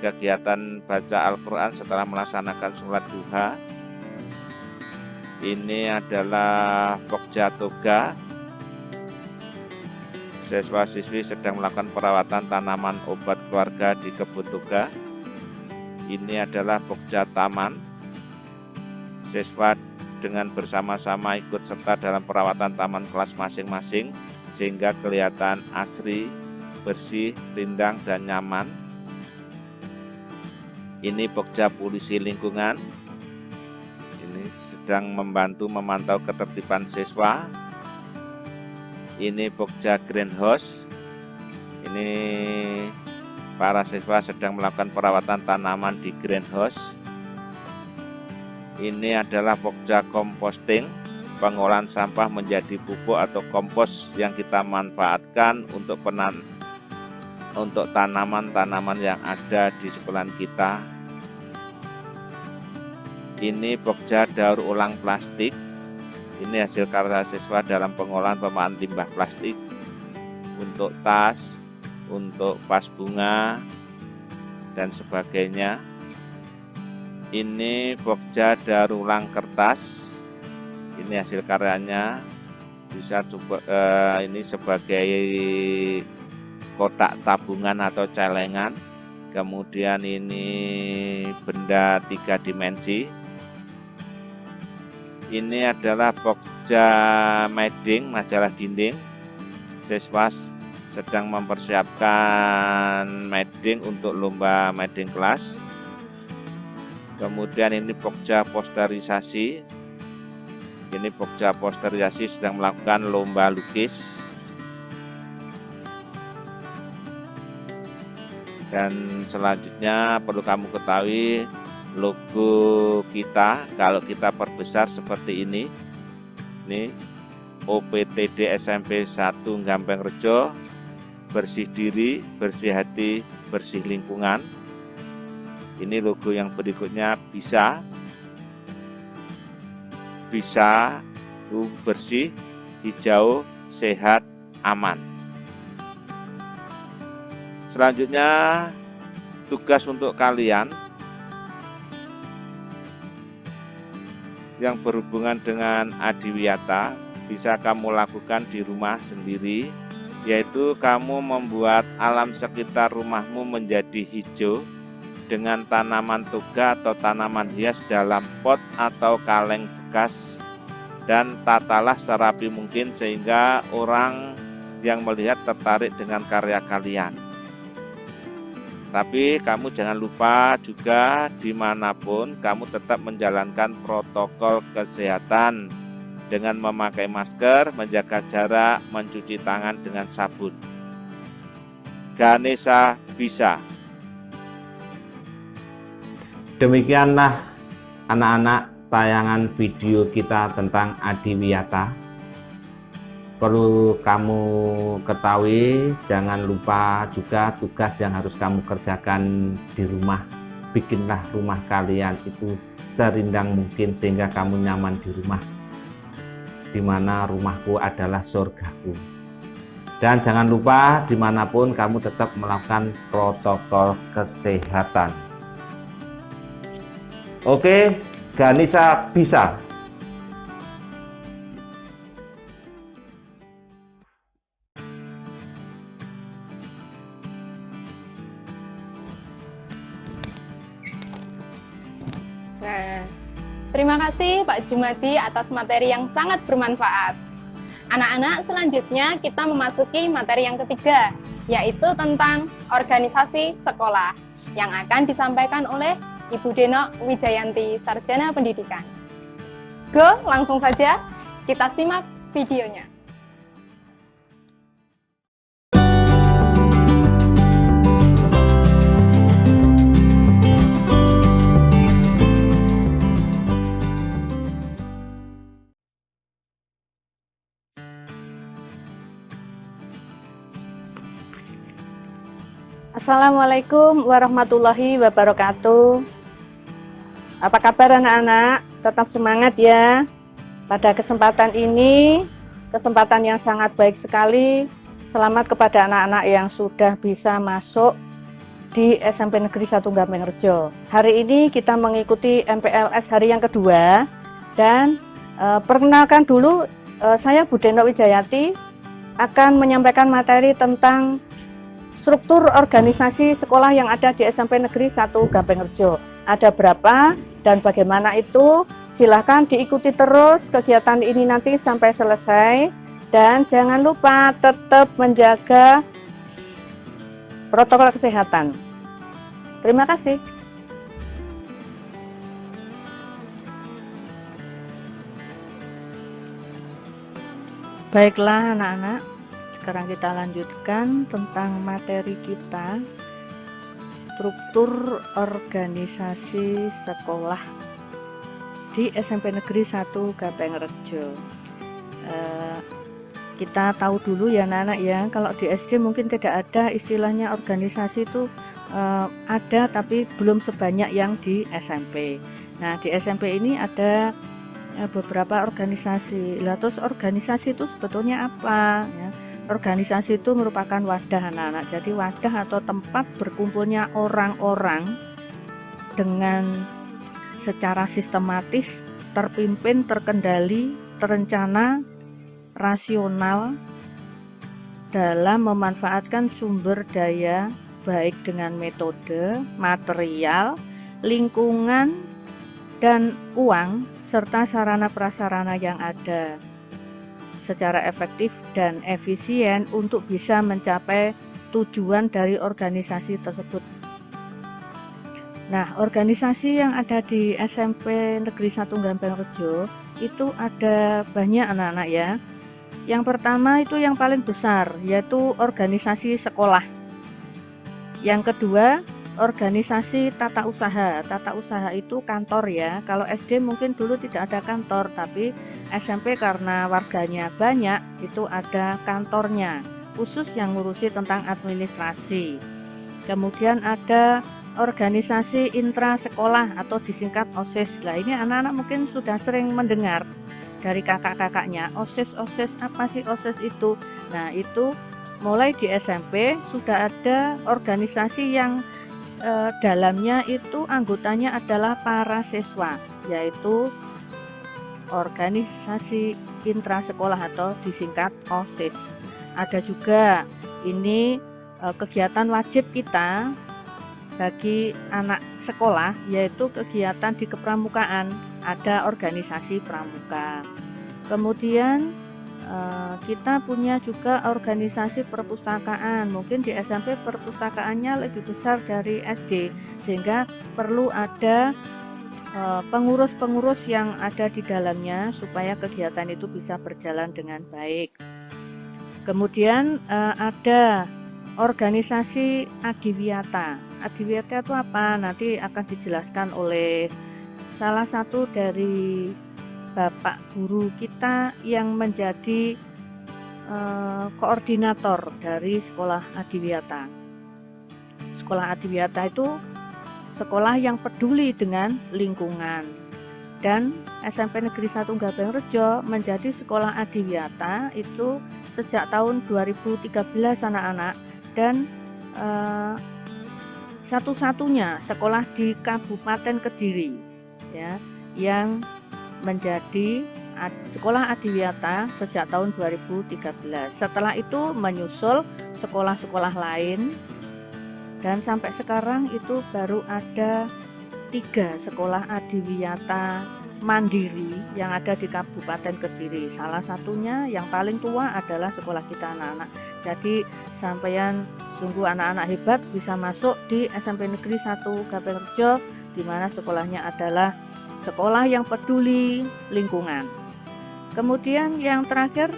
kegiatan baca Al-Quran setelah melaksanakan sholat duha. Ini adalah Pokja Toga, siswa-siswi sedang melakukan perawatan tanaman obat keluarga di kebun toga. Ini adalah Pokja Taman, siswa dengan bersama-sama ikut serta dalam perawatan taman kelas masing-masing sehingga kelihatan asri, bersih, rindang, dan nyaman. Ini Pokja Polisi Lingkungan, ini sedang membantu memantau ketertiban siswa. Ini Pokja Greenhouse, ini para siswa sedang melakukan perawatan tanaman di greenhouse. Ini adalah Pokja Composting, pengolahan sampah menjadi pupuk atau kompos yang kita manfaatkan untuk tanaman-tanaman yang ada di sekolahan kita. Ini Pokja Daur Ulang Plastik. Ini hasil karya siswa dalam pengolahan pemanfaatan limbah plastik untuk tas, untuk vas bunga, dan sebagainya. Ini Pokja Daur Ulang Kertas. Ini hasil karyanya, bisa coba ini sebagai kotak tabungan atau celengan. Kemudian ini benda 3 dimensi. Ini adalah Pokja Mading, majalah dinding. Siswa sedang mempersiapkan mading untuk lomba mading kelas. Kemudian ini Pokja Posterisasi. Ini Pokja Posterisasi sedang melakukan lomba lukis. Dan selanjutnya perlu kamu ketahui logo kita, kalau kita perbesar seperti ini. Ini OPTD SMP 1 Gampeng Rejo, bersih diri, bersih hati, bersih lingkungan. Ini logo yang berikutnya bisa bersih, hijau, sehat, aman. Selanjutnya tugas untuk kalian yang berhubungan dengan adiwiyata bisa kamu lakukan di rumah sendiri, yaitu kamu membuat alam sekitar rumahmu menjadi hijau dengan tanaman toga atau tanaman hias dalam pot atau kaleng bekas, dan tatalah serapi mungkin sehingga orang yang melihat tertarik dengan karya kalian. Tapi kamu jangan lupa juga dimanapun kamu tetap menjalankan protokol kesehatan dengan memakai masker, menjaga jarak, mencuci tangan dengan sabun. Ganesha bisa. Demikianlah anak-anak tayangan video kita tentang adiwiyata. Perlu kamu ketahui, jangan lupa juga tugas yang harus kamu kerjakan di rumah. Bikinlah rumah kalian itu serindang mungkin sehingga kamu nyaman di rumah, dimana rumahku adalah surgaku. Dan jangan lupa dimanapun kamu tetap melakukan protokol kesehatan. Oke, Ganesha bisa. Terima kasih Pak Jumadi atas materi yang sangat bermanfaat. Anak-anak, selanjutnya kita memasuki materi yang ketiga, yaitu tentang organisasi sekolah, yang akan disampaikan oleh Ibu Denok Wijayanti, Sarjana Pendidikan. Go, langsung saja kita simak videonya. Assalamualaikum warahmatullahi wabarakatuh. Apa kabar anak-anak? Tetap semangat ya. Pada kesempatan ini, kesempatan yang sangat baik sekali. Selamat kepada anak-anak yang sudah bisa masuk di SMP Negeri 1 Gampeng-Rejo. Hari ini kita mengikuti MPLS hari yang kedua. Dan perkenalkan dulu, saya Bu Denok Wijayanti akan menyampaikan materi tentang struktur organisasi sekolah yang ada di SMP Negeri 1 Gampeng-Rejo. Ada berapa dan bagaimana itu? Silahkan diikuti terus kegiatan ini nanti sampai selesai. Dan jangan lupa tetap menjaga protokol kesehatan. Terima kasih. Baiklah anak-anak. Sekarang kita lanjutkan tentang materi kita, struktur organisasi sekolah di SMP Negeri 1 Gampeng-Rejo. Kita tahu dulu ya anak-anak ya, kalau di SD mungkin tidak ada istilahnya organisasi itu, ada tapi belum sebanyak yang di SMP. Nah, di SMP ini ada beberapa organisasi. Lah terus organisasi itu sebetulnya apa ya? Organisasi itu merupakan wadah anak-anak. Jadi wadah atau tempat berkumpulnya orang-orang dengan secara sistematis, terpimpin, terkendali, terencana, rasional dalam memanfaatkan sumber daya baik dengan metode, material, lingkungan, dan uang serta sarana prasarana yang ada secara efektif dan efisien untuk bisa mencapai tujuan dari organisasi tersebut. Nah, organisasi yang ada di SMP Negeri 1 Gampeng-Rejo itu ada banyak anak-anak ya. Yang pertama itu yang paling besar, yaitu organisasi sekolah. Yang kedua, organisasi tata usaha. Tata usaha itu kantor ya. Kalau SD mungkin dulu tidak ada kantor, tapi SMP karena warganya banyak itu ada kantornya, khusus yang ngurusi tentang administrasi. Kemudian ada organisasi intra sekolah atau disingkat OSIS. Nah, ini anak-anak mungkin sudah sering mendengar dari kakak-kakaknya, OSIS apa sih OSIS itu? Nah, itu mulai di SMP sudah ada organisasi yang dalamnya itu anggotanya adalah para siswa, yaitu organisasi intra sekolah atau disingkat OSIS. Ada juga ini kegiatan wajib kita bagi anak sekolah, yaitu kegiatan di kepramukaan, ada organisasi pramuka. Kemudian kita punya juga organisasi perpustakaan. Mungkin di SMP perpustakaannya lebih besar dari SD, sehingga perlu ada pengurus-pengurus yang ada di dalamnya supaya kegiatan itu bisa berjalan dengan baik. Kemudian ada organisasi Adiwiyata. Adiwiyata itu apa? Nanti akan dijelaskan oleh salah satu dari Bapak guru kita yang menjadi koordinator dari sekolah Adiwiyata. Sekolah Adiwiyata itu sekolah yang peduli dengan lingkungan. Dan SMP Negeri 1 Gampeng-Rejo menjadi sekolah Adiwiyata itu sejak tahun 2013 anak-anak, dan satu-satunya sekolah di Kabupaten Kediri ya yang menjadi sekolah Adiwiyata sejak tahun 2013. Setelah itu menyusul sekolah-sekolah lain, dan sampai sekarang itu baru ada 3 sekolah Adiwiyata mandiri yang ada di Kabupaten Kediri. Salah satunya yang paling tua adalah sekolah kita anak-anak. Jadi sampeyan sungguh anak-anak hebat bisa masuk di SMP Negeri 1 Gaperejo, di mana sekolahnya adalah sekolah yang peduli lingkungan. Kemudian yang terakhir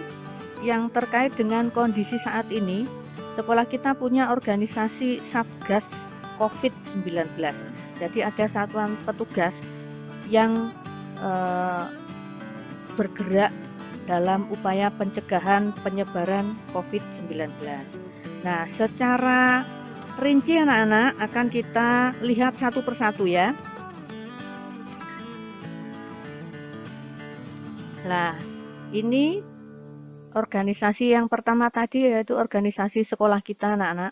yang terkait dengan kondisi saat ini, sekolah kita punya organisasi Satgas COVID-19. Jadi ada satuan petugas yang bergerak dalam upaya pencegahan penyebaran COVID-19. Nah, secara rinci anak-anak akan kita lihat satu persatu ya. Nah, ini organisasi yang pertama tadi yaitu organisasi sekolah kita anak-anak.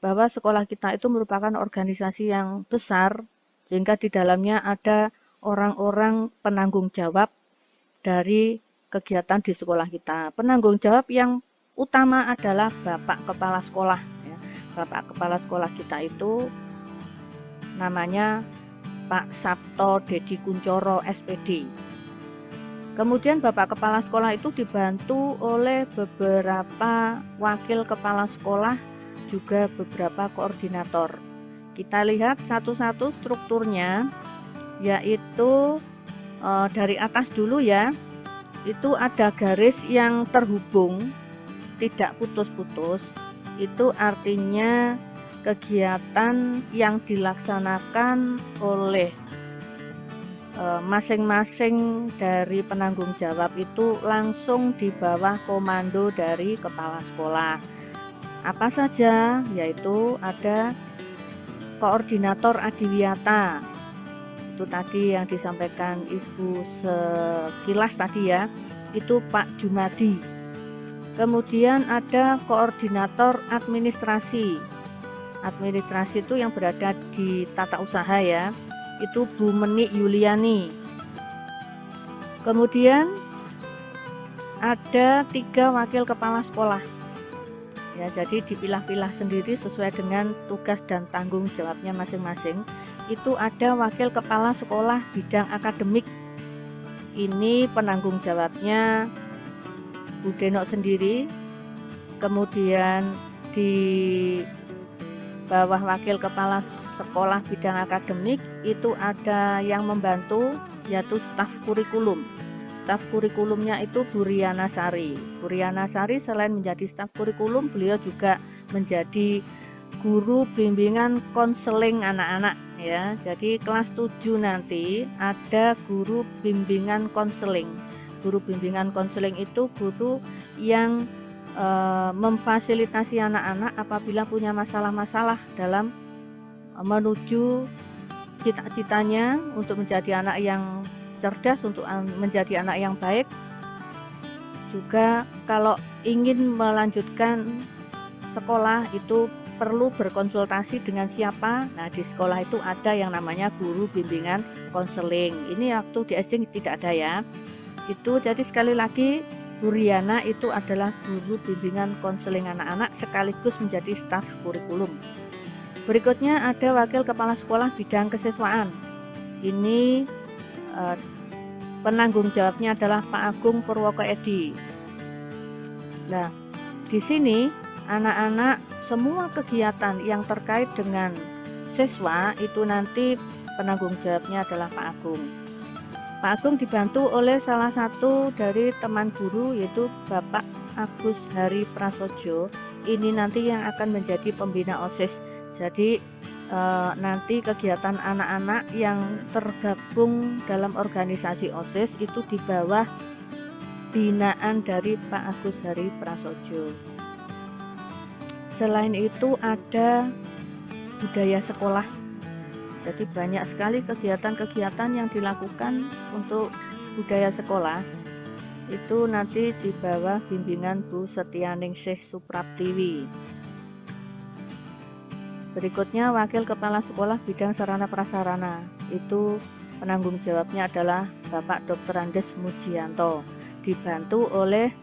Bahwa sekolah kita itu merupakan organisasi yang besar sehingga di dalamnya ada orang-orang penanggung jawab dari kegiatan di sekolah kita. Penanggung jawab yang utama adalah Bapak Kepala Sekolah. Bapak Kepala Sekolah kita itu namanya Pak Sabto Dedi Kuncoro SPD. Kemudian Bapak Kepala Sekolah itu dibantu oleh beberapa wakil kepala sekolah, juga beberapa koordinator. Kita lihat satu-satu strukturnya, yaitu dari atas dulu ya. Itu ada garis yang terhubung, tidak putus-putus. Itu artinya kegiatan yang dilaksanakan oleh masing-masing dari penanggung jawab itu langsung di bawah komando dari kepala sekolah. Apa saja? Yaitu ada koordinator adiwiyata. Itu tadi yang disampaikan Ibu sekilas tadi ya, itu Pak Jumadi. Kemudian ada koordinator administrasi. Administrasi itu yang berada di tata usaha ya, itu Bu Meni Yuliani. Kemudian ada 3 wakil kepala sekolah. Ya, jadi dipilah-pilah sendiri sesuai dengan tugas dan tanggung jawabnya masing-masing. Itu ada wakil kepala sekolah bidang akademik. Ini penanggung jawabnya Bu Denok sendiri. Kemudian di bawah wakil kepala sekolah bidang akademik itu ada yang membantu, yaitu staf kurikulum. Staf kurikulumnya itu Bu Riana Sari. Bu Riana Sari selain menjadi staf kurikulum, beliau juga menjadi guru bimbingan konseling anak-anak ya. Jadi kelas 7 nanti ada guru bimbingan konseling. Guru bimbingan konseling itu guru yang memfasilitasi anak-anak apabila punya masalah-masalah dalam menuju cita-citanya untuk menjadi anak yang cerdas, untuk menjadi anak yang baik. Juga kalau ingin melanjutkan sekolah itu perlu berkonsultasi dengan siapa. Nah, di sekolah itu ada yang namanya guru bimbingan konseling. Ini waktu di SD tidak ada ya. Itu jadi sekali lagi Bu Riana itu adalah guru bimbingan konseling anak-anak sekaligus menjadi staf kurikulum. Berikutnya ada wakil kepala sekolah bidang kesiswaan. Ini penanggung jawabnya adalah Pak Agung Purwoko Edi. Nah, di sini anak-anak semua kegiatan yang terkait dengan siswa itu nanti penanggung jawabnya adalah Pak Agung. Pak Agung dibantu oleh salah satu dari teman guru yaitu Bapak Agus Hari Prasojo. Ini nanti yang akan menjadi pembina OSIS. Jadi nanti kegiatan anak-anak yang tergabung dalam organisasi OSIS itu di bawah binaan dari Pak Agus Hari Prasojo. Selain itu ada budaya sekolah. Jadi banyak sekali kegiatan-kegiatan yang dilakukan untuk budaya sekolah. Itu nanti di bawah bimbingan Bu Setianingsih Supraptiwi. Berikutnya wakil kepala sekolah bidang sarana prasarana. Itu penanggung jawabnya adalah Bapak Dr. Andes Mujianto. Dibantu oleh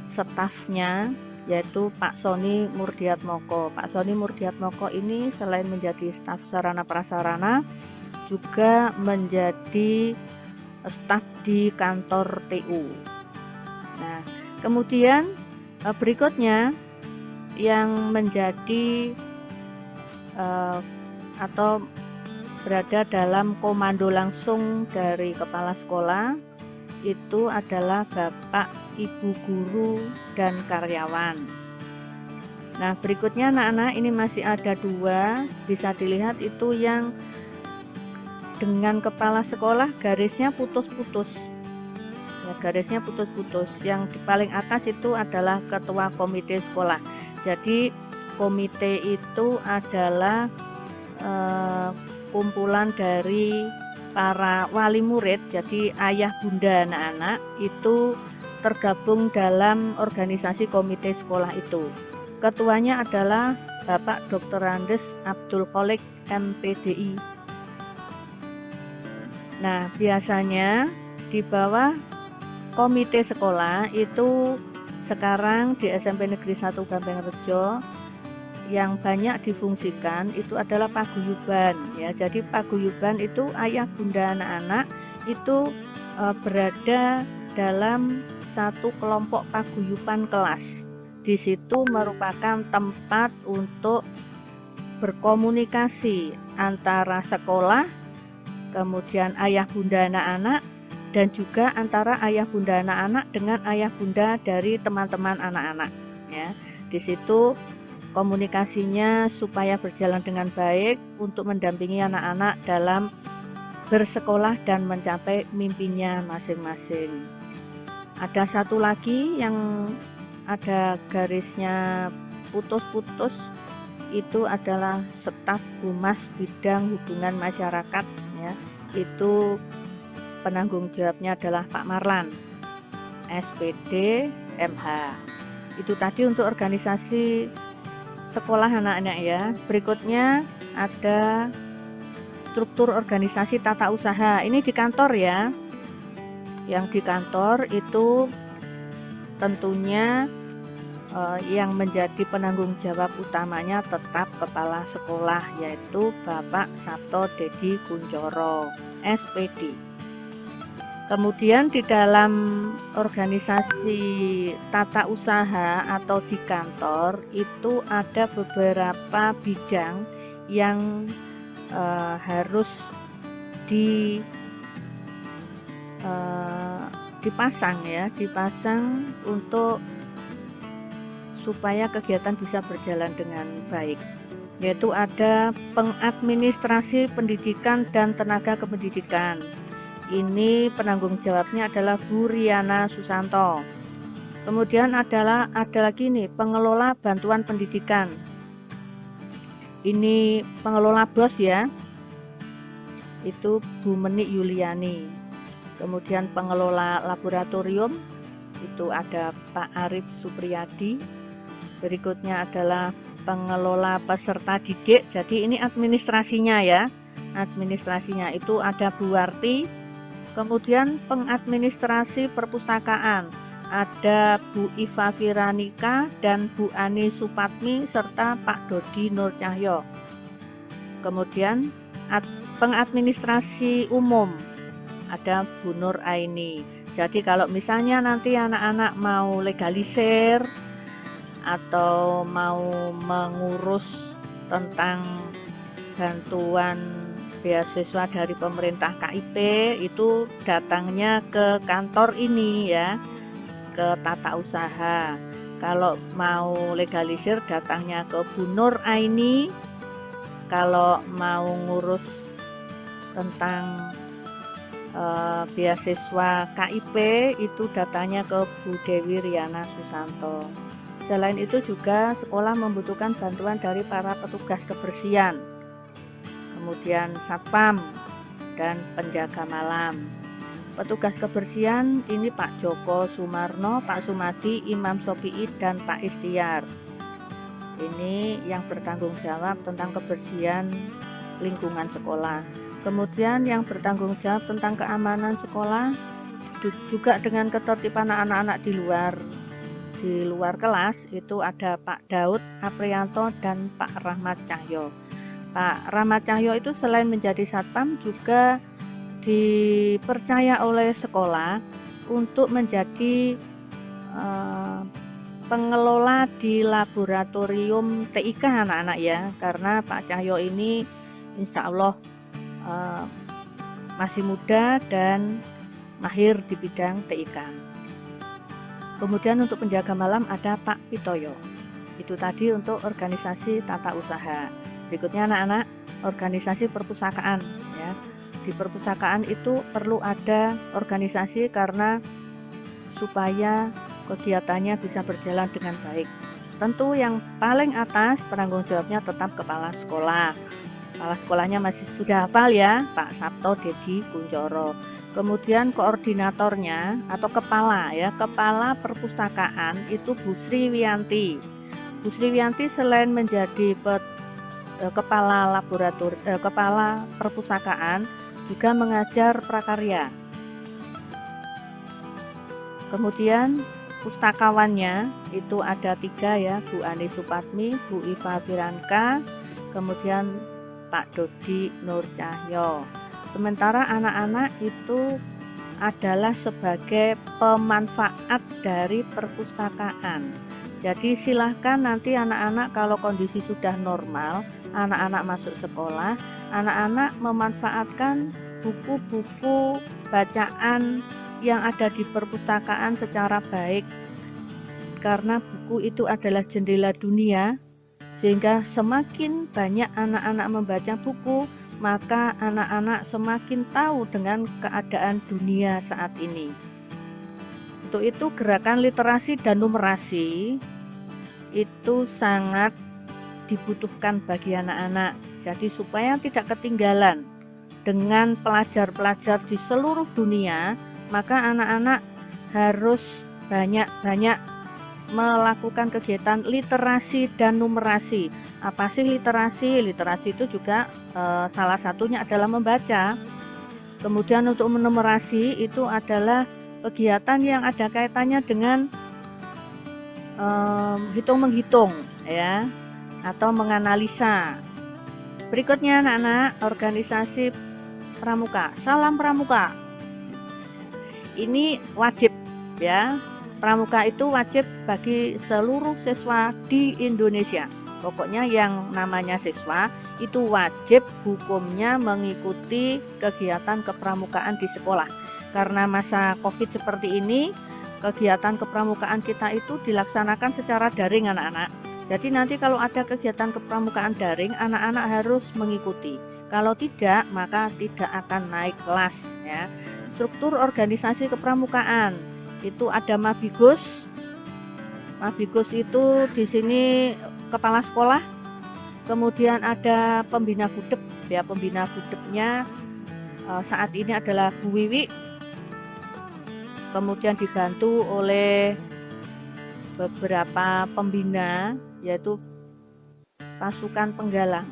stafnya yaitu Pak Soni Murdiatmoko. Pak Soni Murdiatmoko ini selain menjadi staf sarana prasarana juga menjadi staf di kantor TU. Nah, kemudian berikutnya yang menjadi atau berada dalam komando langsung dari kepala sekolah itu adalah Bapak, Ibu guru, dan karyawan. Nah, berikutnya anak-anak ini masih ada 2, bisa dilihat itu yang dengan kepala sekolah garisnya putus-putus. Ya, garisnya putus-putus. Yang di paling atas itu adalah ketua komite sekolah. Jadi komite itu adalah kumpulan dari para wali murid, jadi ayah bunda anak-anak itu tergabung dalam organisasi komite sekolah itu. Ketuanya adalah Bapak Dr. Andes Abdul Kholik MPDI. Nah, biasanya di bawah komite sekolah itu sekarang di SMP Negeri 1 Gampeng Rejo yang banyak difungsikan itu adalah paguyuban ya. Jadi paguyuban itu ayah bunda anak-anak itu berada dalam satu kelompok paguyuban kelas. Di situ merupakan tempat untuk berkomunikasi antara sekolah, kemudian ayah bunda anak-anak, dan juga antara ayah bunda anak-anak dengan ayah bunda dari teman-teman anak-anak ya. Di situ komunikasinya supaya berjalan dengan baik untuk mendampingi anak-anak dalam bersekolah dan mencapai mimpinya masing-masing. Ada satu lagi yang ada garisnya putus-putus, itu adalah staf Humas Bidang Hubungan Masyarakat ya. Itu penanggung jawabnya adalah Pak Marlan, SPD MH. Itu tadi untuk organisasi sekolah anak-anak ya. Berikutnya ada struktur organisasi tata usaha. Ini di kantor ya. Yang di kantor itu tentunya yang menjadi penanggung jawab utamanya tetap kepala sekolah, yaitu Bapak Sabto Dedi Kuncoro, SPD. Kemudian di dalam organisasi tata usaha atau di kantor itu ada beberapa bidang yang harus dipasang ya, dipasang untuk supaya kegiatan bisa berjalan dengan baik. Yaitu ada pengadministrasi pendidikan dan tenaga kependidikan. Ini penanggung jawabnya adalah Bu Riana Susanto. Kemudian ada lagi nih pengelola bantuan pendidikan. Ini pengelola BOS ya. Itu Bu Menik Yuliani. Kemudian pengelola laboratorium itu ada Pak Arif Supriyadi. Berikutnya adalah pengelola peserta didik. Jadi ini administrasinya ya. Administrasinya itu ada Bu Warti. Kemudian pengadministrasi perpustakaan ada Bu Iva Firanika dan Bu Ani Supatmi serta Pak Dodi Nur Cahyo. Kemudian pengadministrasi umum ada Bu Nur Aini. Jadi kalau misalnya nanti anak-anak mau legalisir atau mau mengurus tentang bantuan beasiswa dari pemerintah KIP, itu datangnya ke kantor ini ya, ke tata usaha. Kalau mau legalisir datangnya ke Bu Nur Aini. Kalau mau ngurus tentang beasiswa KIP itu datanya ke Bu Dewi Riana Susanto. Selain itu juga sekolah membutuhkan bantuan dari para petugas kebersihan, kemudian satpam dan penjaga malam. Petugas kebersihan ini Pak Joko Sumarno, Pak Sumadi, Imam Sopi'i, dan Pak Istiar. Ini yang bertanggung jawab tentang kebersihan lingkungan sekolah. Kemudian yang bertanggung jawab tentang keamanan sekolah juga dengan ketertiban anak-anak di luar kelas itu ada Pak Daud Aprianto dan Pak Rahmat Cahyo. Pak Rahmat Cahyo itu selain menjadi satpam juga dipercaya oleh sekolah untuk menjadi pengelola di laboratorium TIK anak-anak ya, karena Pak Cahyo ini insya Allah masih muda dan mahir di bidang TIK. Kemudian untuk penjaga malam ada Pak Pitoyo. Itu tadi untuk organisasi tata usaha. Berikutnya anak-anak, organisasi perpustakaan ya. Di perpustakaan itu perlu ada organisasi karena supaya kegiatannya bisa berjalan dengan baik. Tentu yang paling atas penanggung jawabnya tetap kepala sekolah. Kepala sekolahnya masih sudah hafal ya, Pak Sabto Dedi Kunchoro. Kemudian koordinatornya atau kepala ya, kepala perpustakaan itu Bu Sri Wiyanti. Bu Sri Wiyanti selain menjadi kepala laboratorium, kepala perpustakaan juga mengajar prakarya. Kemudian pustakawannya itu ada 3 ya, Bu Ani Supatmi, Bu Iva Piranka, kemudian Pak Dodi Nur Cahyo. Sementara anak-anak itu adalah sebagai pemanfaat dari perpustakaan. Jadi silahkan nanti anak-anak kalau kondisi sudah normal, anak-anak masuk sekolah, anak-anak memanfaatkan buku-buku bacaan yang ada di perpustakaan secara baik. Karena buku itu adalah jendela dunia, sehingga semakin banyak anak-anak membaca buku, maka anak-anak semakin tahu dengan keadaan dunia saat ini. Untuk itu gerakan literasi dan numerasi itu sangat dibutuhkan bagi anak-anak. Jadi supaya tidak ketinggalan dengan pelajar-pelajar di seluruh dunia, maka anak-anak harus banyak-banyak melakukan kegiatan literasi dan numerasi. Apa sih literasi? Literasi itu juga salah satunya adalah membaca. Kemudian untuk menumerasi itu adalah kegiatan yang ada kaitannya dengan hitung-menghitung ya, atau menganalisa. Berikutnya anak-anak, organisasi pramuka. Salam pramuka. Ini wajib ya. Pramuka itu wajib bagi seluruh siswa di Indonesia. Pokoknya yang namanya siswa itu wajib hukumnya mengikuti kegiatan kepramukaan di sekolah. Karena masa COVID seperti ini, kegiatan kepramukaan kita itu dilaksanakan secara daring anak-anak. Jadi nanti kalau ada kegiatan kepramukaan daring, anak-anak harus mengikuti. Kalau tidak, maka tidak akan naik kelas ya. Struktur organisasi kepramukaan itu ada Mabigus. Mabigus itu di sini kepala sekolah. Kemudian ada pembina budep ya, pembina budepnya saat ini adalah Bu Wiwi. Kemudian dibantu oleh beberapa pembina yaitu pasukan penggalang.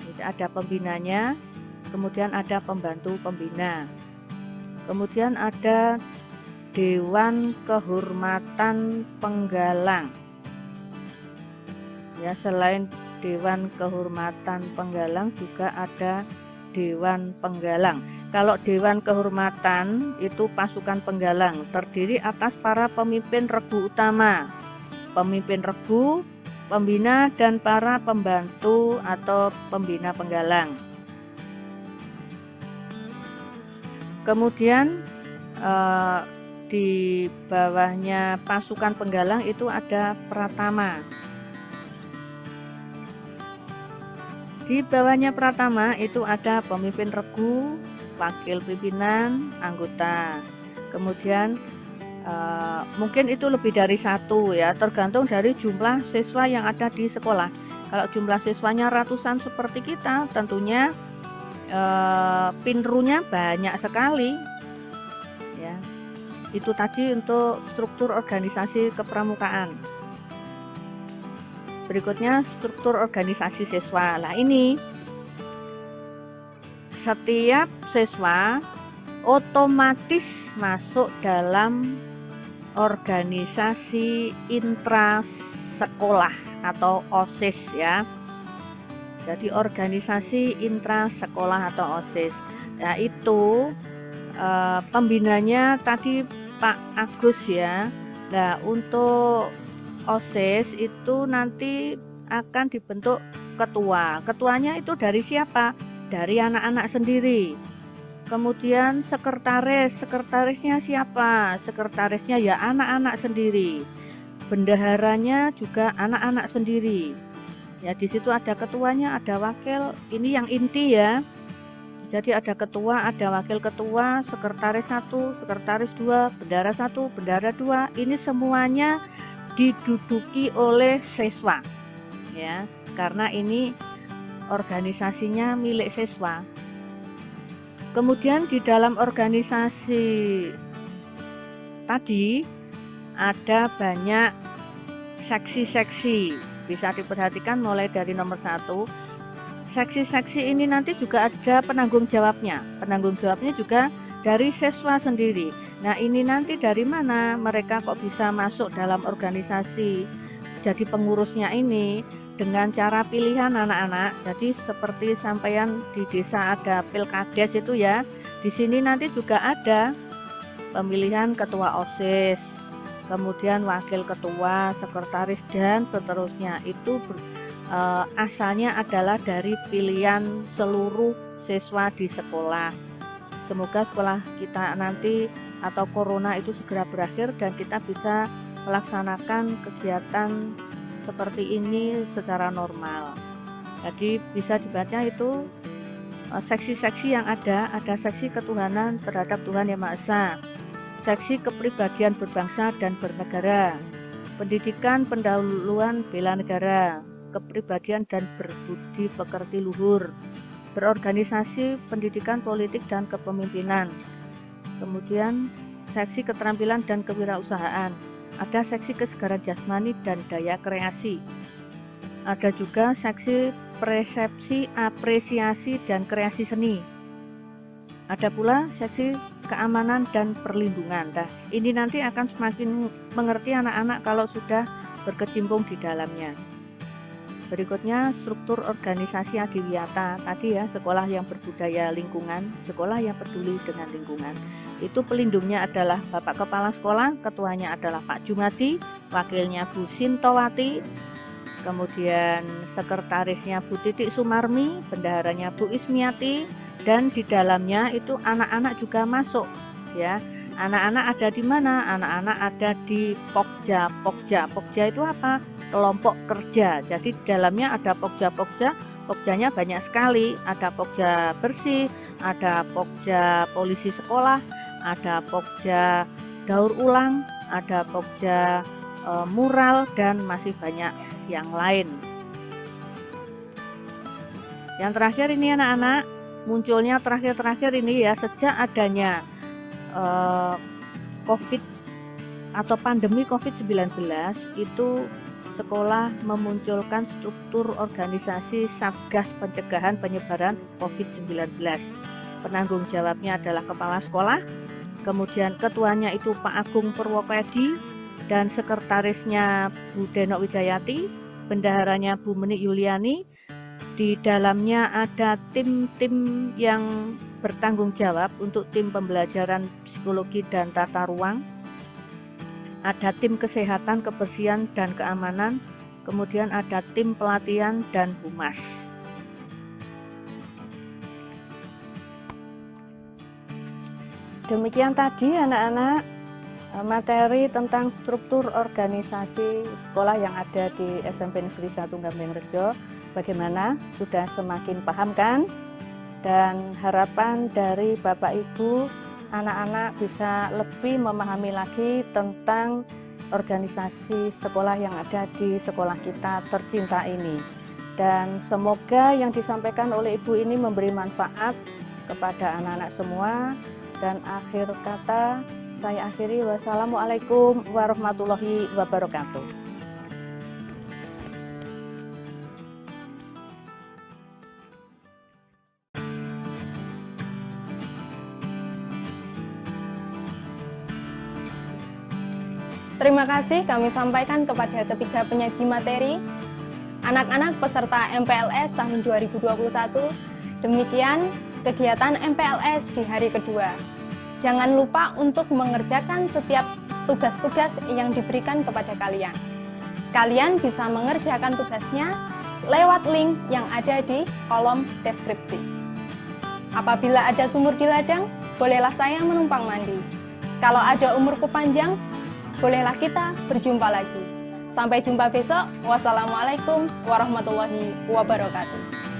Jadi ada pembinanya, kemudian ada pembantu pembina. Kemudian ada Dewan Kehormatan Penggalang. Ya, selain Dewan Kehormatan Penggalang juga ada Dewan Penggalang. Kalau Dewan Kehormatan itu pasukan penggalang, terdiri atas para pemimpin regu utama, pemimpin regu, pembina, dan para pembantu atau pembina penggalang. Kemudian di bawahnya pasukan penggalang itu ada Pratama. Di bawahnya Pratama itu ada pemimpin regu, wakil pimpinan, anggota. Kemudian mungkin itu lebih dari satu ya, tergantung dari jumlah siswa yang ada di sekolah. Kalau jumlah siswanya ratusan seperti kita, tentunya pinrunya banyak sekali ya. Itu tadi untuk struktur organisasi kepramukaan. Berikutnya struktur organisasi siswa. Nah ini setiap siswa otomatis masuk dalam organisasi intra sekolah atau OSIS ya. Jadi organisasi intra sekolah atau OSIS. Ya itu pembinanya tadi Pak Agus ya. Nah, untuk OSIS itu nanti akan dibentuk ketua. Ketuanya itu dari siapa? Dari anak-anak sendiri. Kemudian sekretarisnya siapa? Sekretarisnya ya anak-anak sendiri. Bendaharanya juga anak-anak sendiri. Ya, di situ ada ketuanya, ada wakil. Ini yang inti ya. Jadi ada ketua, ada wakil ketua, sekretaris 1, sekretaris 2, bendahara 1, bendahara 2. Ini semuanya diduduki oleh siswa. Ya, karena ini organisasinya milik siswa. Kemudian di dalam organisasi tadi ada banyak seksi-seksi. Bisa diperhatikan mulai dari nomor 1. Seksi-seksi ini nanti juga ada penanggung jawabnya. Penanggung jawabnya juga dari siswa sendiri. Nah, ini nanti dari mana mereka kok bisa masuk dalam organisasi jadi pengurusnya ini? Dengan cara pilihan anak-anak. Jadi seperti sampean di desa ada pilkades itu ya. Di sini nanti juga ada pemilihan ketua OSIS, kemudian wakil ketua, sekretaris dan seterusnya. Itu asalnya adalah dari pilihan seluruh siswa di sekolah. Semoga sekolah kita nanti atau corona itu segera berakhir dan kita bisa melaksanakan kegiatan seperti ini secara normal. Jadi bisa dibaca itu seksi-seksi yang ada seksi ketuhanan terhadap Tuhan Yang Maha Esa, seksi kepribadian berbangsa dan bernegara, pendidikan pendahuluan bela negara, kepribadian dan berbudi pekerti luhur, berorganisasi, pendidikan politik dan kepemimpinan. Kemudian seksi keterampilan dan kewirausahaan, ada seksi kesegaran jasmani dan daya kreasi. Ada juga seksi persepsi, apresiasi dan kreasi seni. Ada pula seksi keamanan dan perlindungan. Nah, ini nanti akan semakin mengerti anak-anak kalau sudah berkecimpung di dalamnya. Berikutnya struktur organisasi Adiwiyata. Tadi ya, sekolah yang berbudaya lingkungan, sekolah yang peduli dengan lingkungan. Itu pelindungnya adalah Bapak Kepala Sekolah, ketuanya adalah Pak Jumadi, wakilnya Bu Sintowati, kemudian sekretarisnya Bu Titik Sumarmi, bendaharanya Bu Ismiati, dan di dalamnya itu anak-anak juga masuk ya. Anak-anak ada di mana? Anak-anak ada di Pokja. Pokja itu apa? Kelompok kerja. Jadi di dalamnya ada Pokja. Pokjanya banyak sekali. Ada Pokja bersih, ada Pokja polisi sekolah, ada Pokja daur ulang, ada Pokja mural, dan masih banyak yang lain. Yang terakhir ini anak-anak, munculnya terakhir-terakhir ini ya, sejak adanya COVID atau pandemi COVID-19 itu sekolah memunculkan struktur organisasi Satgas Pencegahan Penyebaran COVID-19. Penanggung jawabnya adalah kepala sekolah, kemudian ketuanya itu Pak Agung Purwokedi, dan sekretarisnya Bu Denok Wijayati, bendaharanya Bu Menik Yuliani. Di dalamnya ada tim-tim yang bertanggung jawab untuk tim pembelajaran psikologi dan tata ruang. Ada tim kesehatan, kebersihan, dan keamanan. Kemudian ada tim pelatihan dan humas. Demikian tadi anak-anak materi tentang struktur organisasi sekolah yang ada di SMP Negeri 1 Gambeng Rejo. Bagaimana? Sudah semakin paham kan? Dan harapan dari Bapak Ibu, anak-anak bisa lebih memahami lagi tentang organisasi sekolah yang ada di sekolah kita tercinta ini. Dan semoga yang disampaikan oleh Ibu ini memberi manfaat kepada anak-anak semua. Dan akhir kata, saya akhiri, wassalamualaikum warahmatullahi wabarakatuh. Terima kasih kami sampaikan kepada ketiga penyaji materi, anak-anak peserta MPLS tahun 2021. Demikian kegiatan MPLS di hari kedua. Jangan lupa untuk mengerjakan setiap tugas-tugas yang diberikan kepada kalian. Kalian bisa mengerjakan tugasnya lewat link yang ada di kolom deskripsi. Apabila ada sumur di ladang, bolehlah saya menumpang mandi. Kalau ada umurku panjang, bolehlah kita berjumpa lagi. Sampai jumpa besok. Wassalamualaikum warahmatullahi wabarakatuh.